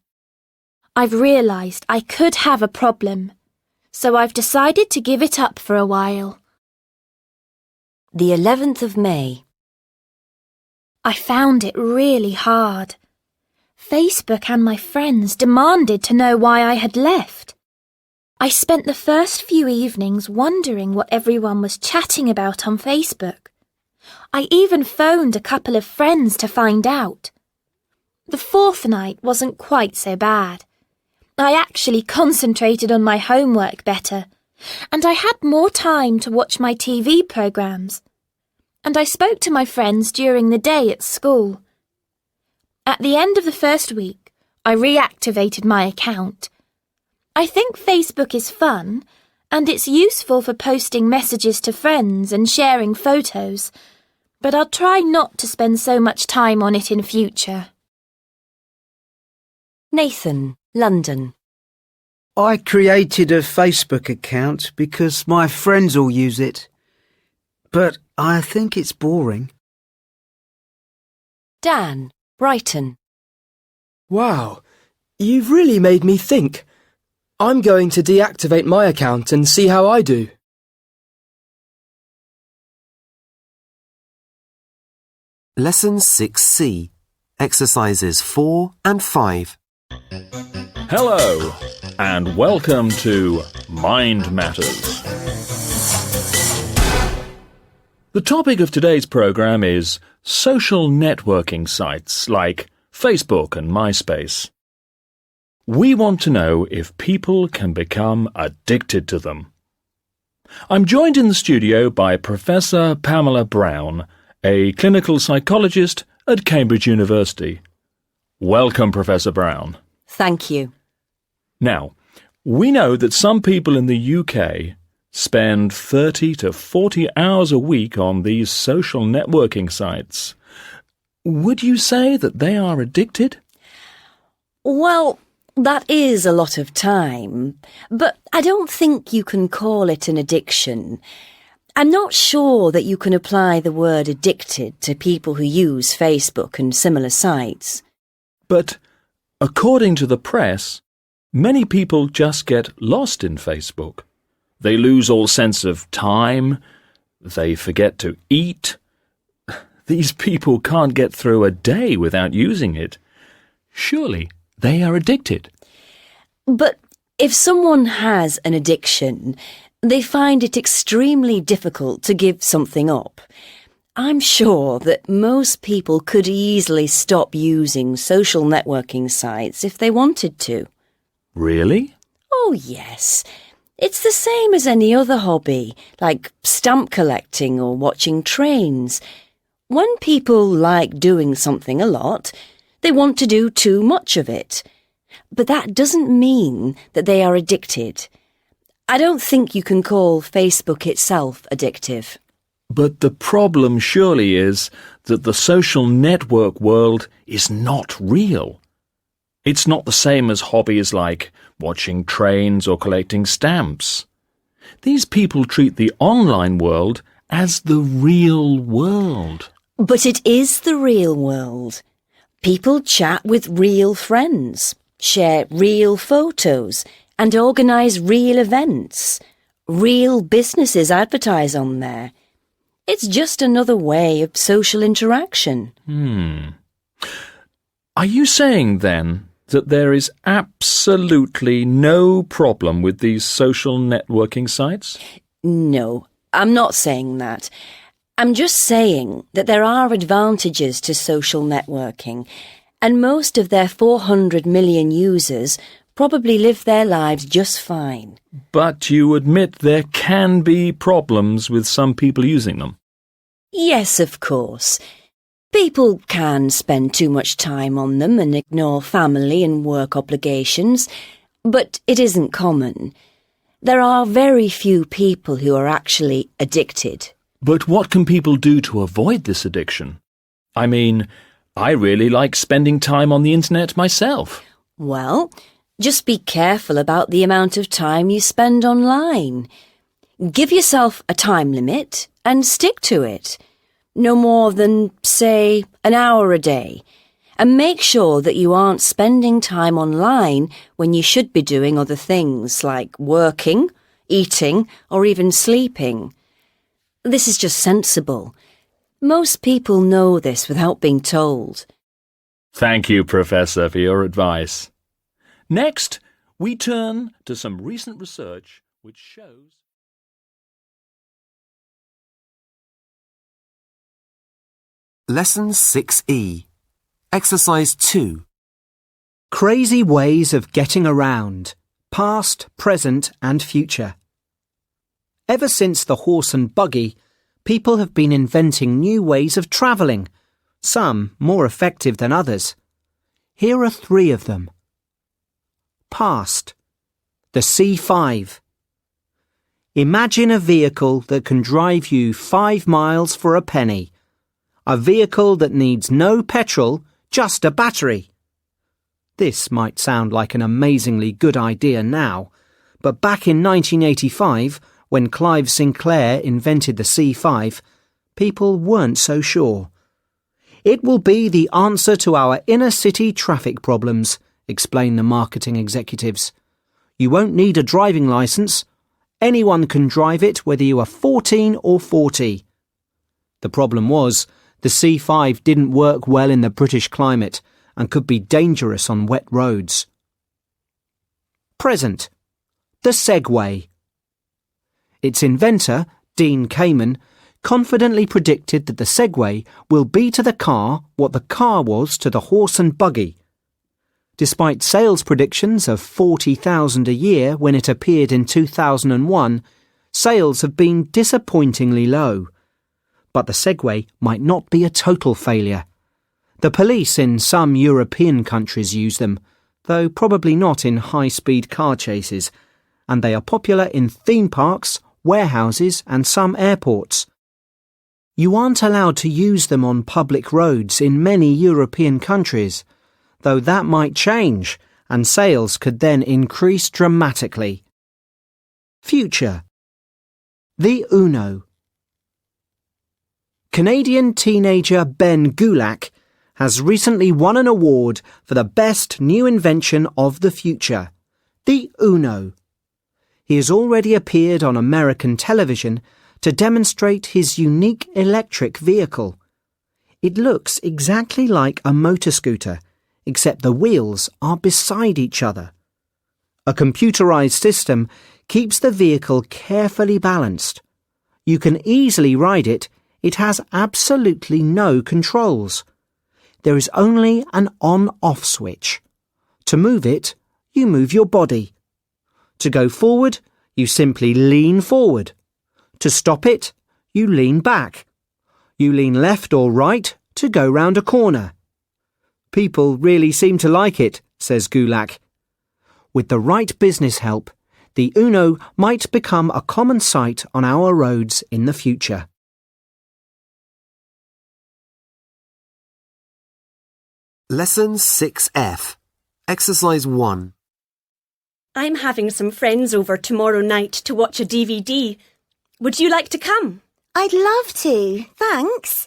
I've realised I could have a problem, so I've decided to give it up for a while. The 11th of May. I found it really hard. Facebook and my friends demanded to know why I had left. I spent the first few evenings wondering what everyone was chatting about on Facebook. I even phoned a couple of friends to find out. The 4th night wasn't quite so bad. I actually concentrated on my homework better, and I had more time to watch my TV programmes. And I spoke to my friends during the day at school. At the end of the first week, I reactivated my account. I think Facebook is fun, and it's useful for posting messages to friends and sharing photos, but I'll try not to spend so much time on it in future. Nathan, London. I created a Facebook account because my friends all use it. But I think it's boring. Dan, Brighton. Wow, you've really made me think. I'm going to deactivate my account and see how I do. Lesson 6C, Exercises 4 and 5. Hello, and welcome to Mind Matters. The topic of today's programme is social networking sites like Facebook and MySpace. We want to know if people can become addicted to them. I'm joined in the studio by Professor Pamela Brown, a clinical psychologist at Cambridge University. Welcome, Professor Brown. Thank you. Now, we know that some people in the UK spend 30 to 40 hours a week on these social networking sites. Would you say that they are addicted? Well, that is a lot of time, but I don't think you can call it an addiction. I'm not sure that you can apply the word addicted to people who use Facebook and similar sites. But, according to the press, many people just get lost in Facebook. They lose all sense of time. They forget to eat. These people can't get through a day without using it. Surely they are addicted. But if someone has an addiction, they find it extremely difficult to give something up. I'm sure that most people could easily stop using social networking sites if they wanted to. Really? Oh, yes. It's the same as any other hobby, like stamp collecting or watching trains. When people like doing something a lot, they want to do too much of it. But that doesn't mean that they are addicted. I don't think you can call Facebook itself addictive. But the problem surely is that the social network world is not real. It's not the same as hobbies like watching trains or collecting stamps. These people treat the online world as the real world. But it is the real world. People chat with real friends, share real photos, and organise real events. Real businesses advertise on there. It's just another way of social interaction. Are you saying, then, that there is absolutely no problem with these social networking sites? No, I'm not saying that. I'm just saying that there are advantages to social networking, and most of their 400 million users probably live their lives just fine. But you admit there can be problems with some people using them? Yes, of course. People can spend too much time on them and ignore family and work obligations, but it isn't common. There are very few people who are actually addicted. But what can people do to avoid this addiction? I mean, I really like spending time on the internet myself. Well, just be careful about the amount of time you spend online. Give yourself a time limit and stick to it. No more than, say, an hour a day. And make sure that you aren't spending time online when you should be doing other things like working, eating, or even sleeping. This is just sensible. Most people know this without being told. Thank you, Professor, for your advice. Next, we turn to some recent research which shows... Lesson 6E, Exercise 2. Crazy ways of getting around, past, present and future. Ever since the horse and buggy, people have been inventing new ways of travelling, some more effective than others. Here are 3 of them. Past. The C5. Imagine a vehicle that can drive you 5 miles for a penny. A vehicle that needs no petrol, just a battery. This might sound like an amazingly good idea now, but back in 1985, when Clive Sinclair invented the C5, people weren't so sure. It will be the answer to our inner city traffic problems, explained the marketing executives. You won't need a driving licence. Anyone can drive it whether you are 14 or 40. The problem was, the C5 didn't work well in the British climate and could be dangerous on wet roads. Present. The Segway. Its inventor, Dean Kamen, confidently predicted that the Segway will be to the car what the car was to the horse and buggy. Despite sales predictions of 40,000 a year when it appeared in 2001, sales have been disappointingly low. But the Segway might not be a total failure. The police in some European countries use them, though probably not in high-speed car chases, and they are popular in theme parks, warehouses and some airports. You aren't allowed to use them on public roads in many European countries, though that might change and sales could then increase dramatically. Future. The Uno. Canadian teenager Ben Gulak has recently won an award for the best new invention of the future, the Uno. He has already appeared on American television to demonstrate his unique electric vehicle. It looks exactly like a motor scooter, except the wheels are beside each other. A computerized system keeps the vehicle carefully balanced. You can easily ride it. It has absolutely no controls. There is only an on-off switch. To move it, you move your body. To go forward, you simply lean forward. To stop it, you lean back. You lean left or right to go round a corner. People really seem to like it, says Gulak. With the right business help, the Uno might become a common sight on our roads in the future. Lesson 6F. Exercise 1. I'm having some friends over tomorrow night to watch a DVD. Would you like to come? I'd love to, thanks.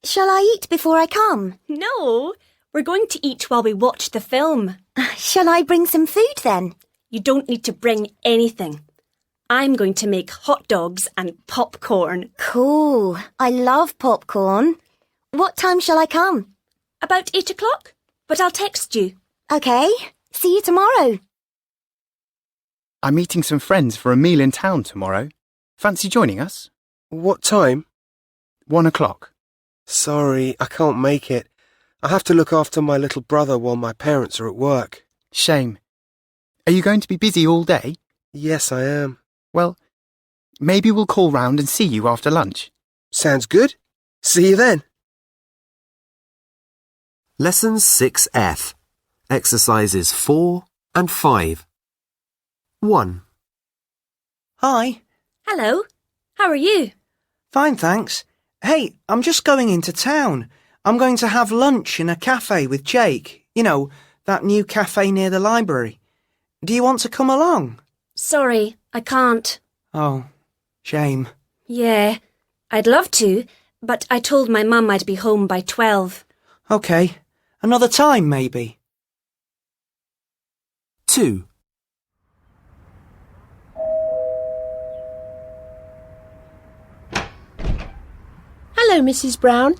Shall I eat before I come? No, we're going to eat while we watch the film. Shall I bring some food then? You don't need to bring anything. I'm going to make hot dogs and popcorn. Cool. I love popcorn. What time shall I come? About 8 o'clock, but I'll text you. OK. See you tomorrow. I'm meeting some friends for a meal in town tomorrow. Fancy joining us? What time? 1 o'clock. Sorry, I can't make it. I have to look after my little brother while my parents are at work. Shame. Are you going to be busy all day? Yes, I am. Well, maybe we'll call round and see you after lunch. Sounds good. See you then. Lesson 6F. Exercises 4 and 5. 1. Hi. Hello. How are you? Fine, thanks. Hey, I'm just going into town. I'm going to have lunch in a cafe with Jake. You know, that new cafe near the library. Do you want to come along? Sorry, I can't. Oh, shame. Yeah, I'd love to, but I told my mum I'd be home by 12. OK. Another time, maybe. 2. Hello, Mrs. Brown.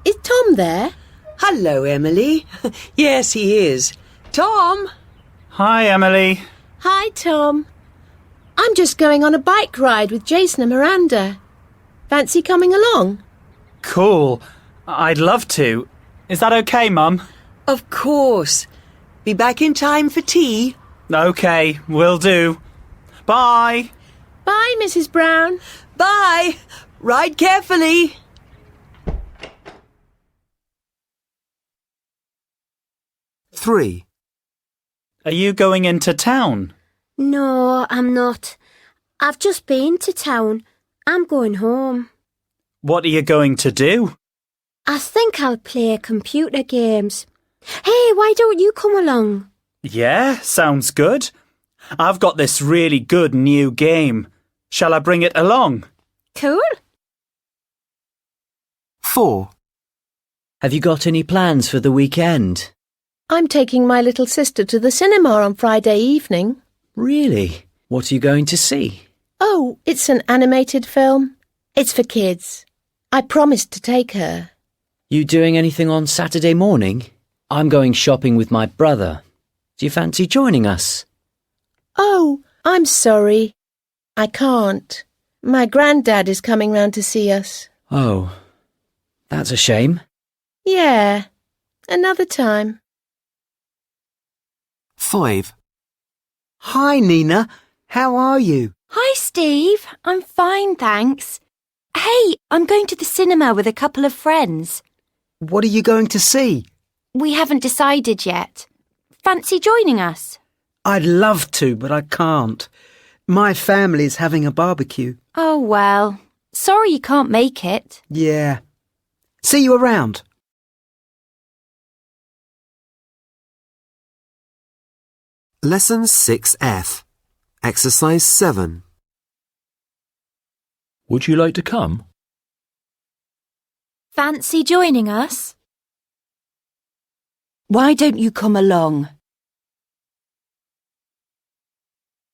Is Tom there? Hello, Emily. Yes, he is. Tom! Hi, Emily. Hi, Tom. I'm just going on a bike ride with Jason and Miranda. Fancy coming along? Cool. I'd love to. Is that okay, Mum? Of course. Be back in time for tea. Okay, will do. Bye. Bye, Mrs. Brown. Bye. Ride carefully. Three. Are you going into town? No, I'm not. I've just been to town. I'm going home. What are you going to do? I think I'll play computer games. Hey, why don't you come along? Yeah, sounds good. I've got this really good new game. Shall I bring it along? Cool. 4. Have you got any plans for the weekend? I'm taking my little sister to the cinema on Friday evening. Really? What are you going to see? Oh, it's an animated film. It's for kids. I promised to take her. You doing anything on Saturday morning? I'm going shopping with my brother. Do you fancy joining us? Oh, I'm sorry. I can't. My granddad is coming round to see us. Oh, that's a shame. Yeah, another time. 5. Hi, Nina. How are you? Hi, Steve. I'm fine, thanks. Hey, I'm going to the cinema with a couple of friends. What are you going to see? We haven't decided yet. Fancy joining us? I'd love to, but I can't. My family's having a barbecue. Oh, well. Sorry you can't make it. Yeah. See you around. Lesson 6F. Exercise 7. Would you like to come? Fancy joining us? Why don't you come along?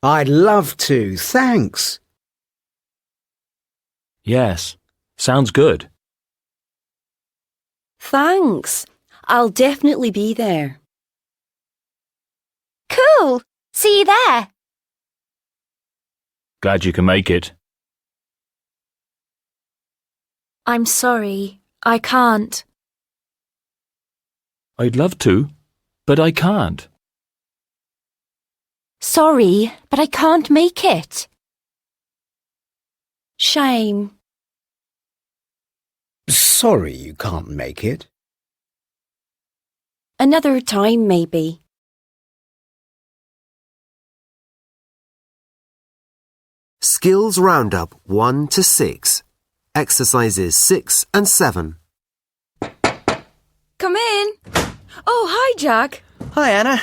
I'd love to, thanks. Yes. Sounds good. Thanks. I'll definitely be there. Cool. See you there. Glad you can make it. I'm sorry. I can't. I'd love to, but I can't. Sorry, but I can't make it. Shame. Sorry you can't make it. Another time, maybe. Skills Roundup 1 to 6. Exercises 6 and 7. Come in. Oh, hi, Jack. Hi, Anna.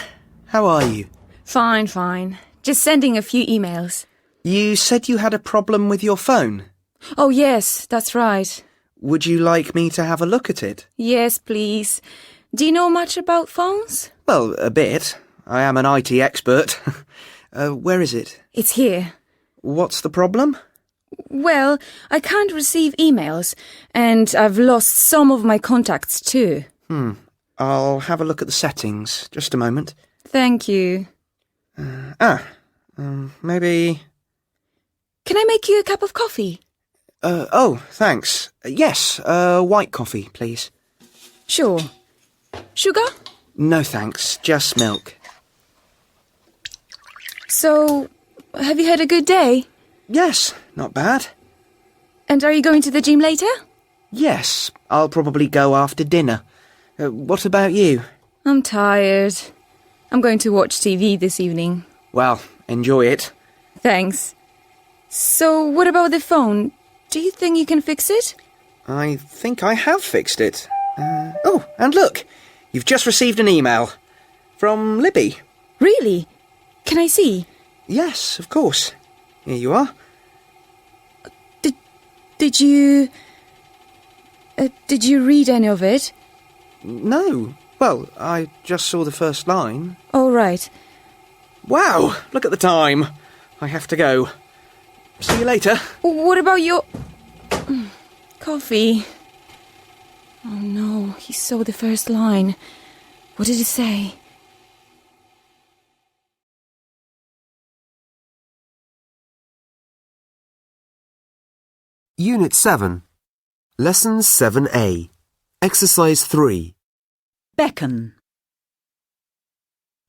How are you? Fine, fine. Just sending a few emails. You said you had a problem with your phone. Oh, yes, that's right. Would you like me to have a look at it? Yes, please. Do you know much about phones? Well, a bit. I am an IT expert. Where is it? It's here. What's the problem? Well, I can't receive emails, and I've lost some of my contacts too. I'll have a look at the settings. Just a moment. Thank you. Maybe... Can I make you a cup of coffee? Oh, thanks. Yes, white coffee, please. Sure. Sugar? No thanks, just milk. So, have you had a good day? Yes, not bad. And are you going to the gym later? Yes, I'll probably go after dinner. What about you? I'm tired. I'm going to watch TV this evening. Well, enjoy it. Thanks. So, what about the phone? Do you think you can fix it? I think I have fixed it. Oh, and look, you've just received an email. From Libby. Really? Can I see? Yes, of course. Here you are. Did you read any of it? No. Well, I just saw the first line. Oh, right. Wow, look at the time. I have to go. See you later. What about your... coffee? Oh, no, he saw the first line. What did it say? Unit 7. Lesson 7A. Exercise 3. Beckon.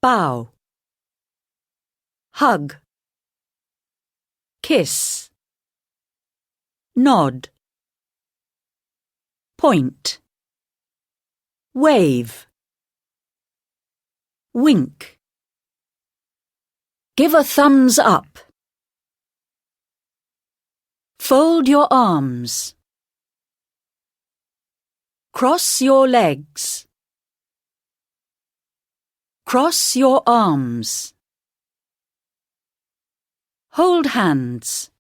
Bow. Hug. Kiss. Nod. Point. Wave. Wink. Give a thumbs up. Fold your arms. Cross your legs. Cross your arms. Hold hands.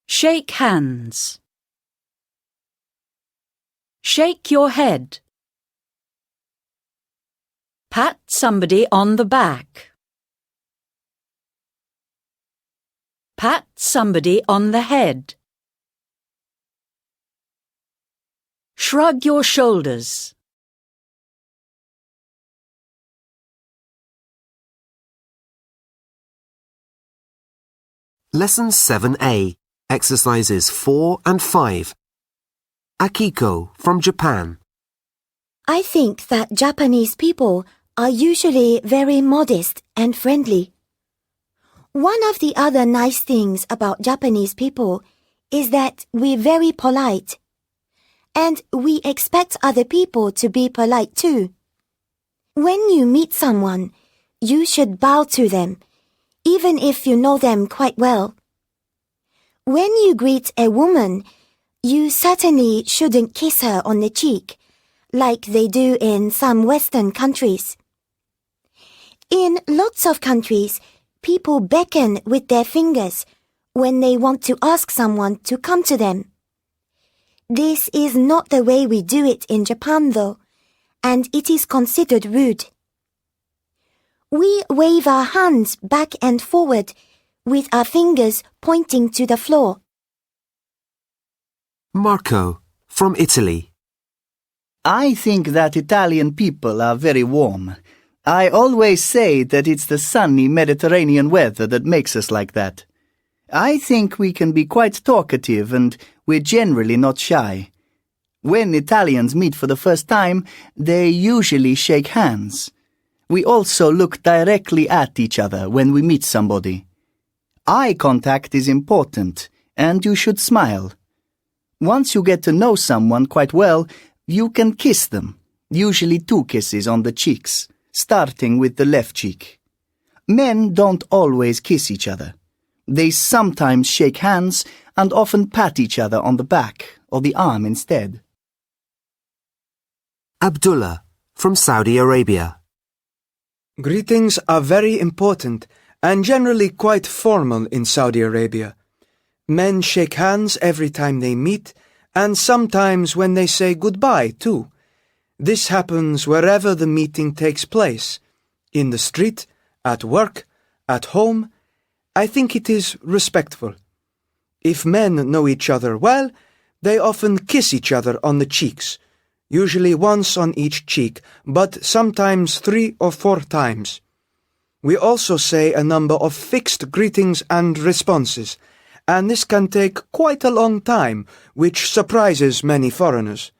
Shake hands. Shake your head. Pat somebody on the back. Pat somebody on the head. Shrug your shoulders. Lesson 7a, exercises 4 and 5. Akiko from Japan. I think that Japanese people are usually very modest and friendly. One of the other nice things about Japanese people is that we're very polite. And we expect other people to be polite too. When you meet someone, you should bow to them, even if you know them quite well. When you greet a woman, you certainly shouldn't kiss her on the cheek, like they do in some Western countries. In lots of countries, people beckon with their fingers when they want to ask someone to come to them. This is not the way we do it in Japan, though, and it is considered rude. We wave our hands back and forward with our fingers pointing to the floor. Marco from Italy. I think that Italian people are very warm. I always say that it's the sunny Mediterranean weather that makes us like that. I think we can be quite talkative and we're generally not shy. When Italians meet for the first time, they usually shake hands. We also look directly at each other when we meet somebody. Eye contact is important, and you should smile. Once you get to know someone quite well, you can kiss them, usually 2 kisses on the cheeks, starting with the left cheek. Men don't always kiss each other. They sometimes shake hands and often pat each other on the back or the arm instead. Abdullah from Saudi Arabia. Greetings are very important and generally quite formal in Saudi Arabia. Men shake hands every time they meet and sometimes when they say goodbye too. This happens wherever the meeting takes place. In the street, at work, at home. I think it is respectful. If men know each other well, they often kiss each other on the cheeks, usually once on each cheek, but sometimes 3 or 4 times. We also say a number of fixed greetings and responses, and this can take quite a long time, which surprises many foreigners.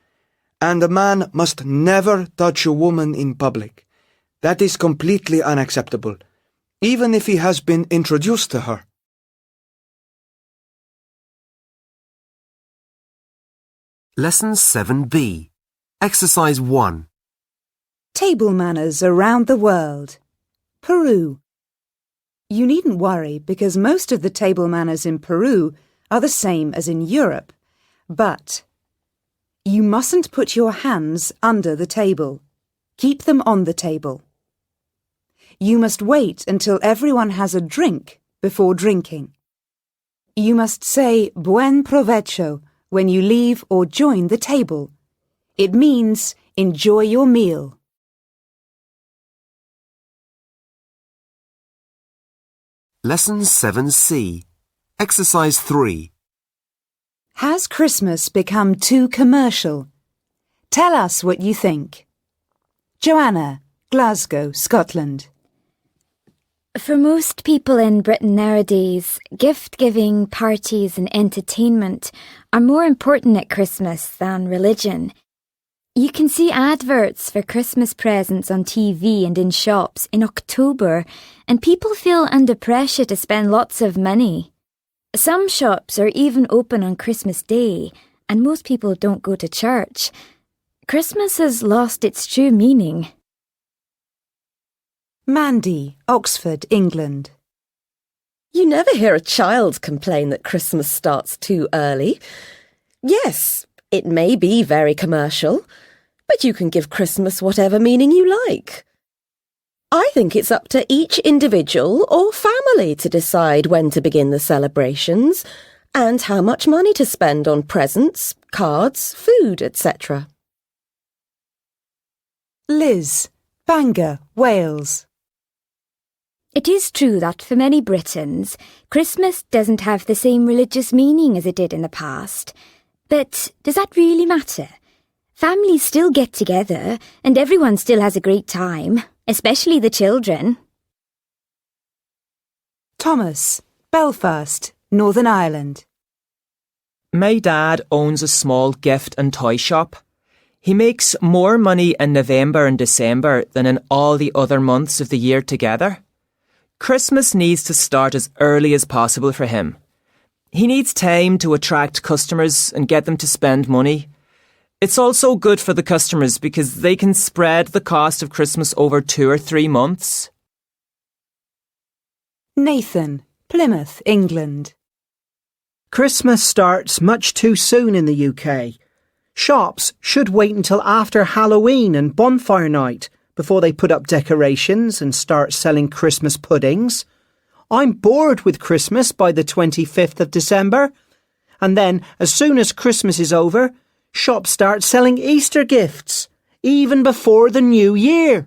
And a man must never touch a woman in public. That is completely unacceptable, even if he has been introduced to her. Lesson 7b, Exercise 1. Table manners around the world. Peru. You needn't worry because most of the table manners in Peru are the same as in Europe, but you mustn't put your hands under the table. Keep them on the table. You must wait until everyone has a drink before drinking. You must say buen provecho when you leave or join the table. It means enjoy your meal. Lesson 7c, Exercise 3. Has Christmas become too commercial? Tell us what you think. Joanna, Glasgow, Scotland. For most people in Britain nowadays, gift-giving, parties and entertainment are more important at Christmas than religion. You can see adverts for Christmas presents on TV and in shops in October, and people feel under pressure to spend lots of money. Some shops are even open on Christmas Day, and most people don't go to church. Christmas has lost its true meaning. Mandy, Oxford, England. You never hear a child complain that Christmas starts too early. Yes, it may be very commercial, But you can give Christmas whatever meaning you like. I think it's up to each individual or family to decide when to begin the celebrations and how much money to spend on presents, cards, food, etc. Liz, Bangor, Wales. It is true that for many Britons, Christmas doesn't have the same religious meaning as it did in the past. But does that really matter? Families still get together and everyone still has a great time, especially the children. Thomas, Belfast, Northern Ireland. My dad owns a small gift and toy shop. He makes more money in November and December than in all the other months of the year together. Christmas needs to start as early as possible for him. He needs time to attract customers and get them to spend money. It's also good for the customers because they can spread the cost of Christmas over 2 or 3 months. Nathan, Plymouth, England. Christmas starts much too soon in the UK. Shops should wait until after Halloween and bonfire night before they put up decorations and start selling Christmas puddings. I'm bored with Christmas by the 25th of December. And then, as soon as Christmas is over, shops start selling Easter gifts, even before the New Year.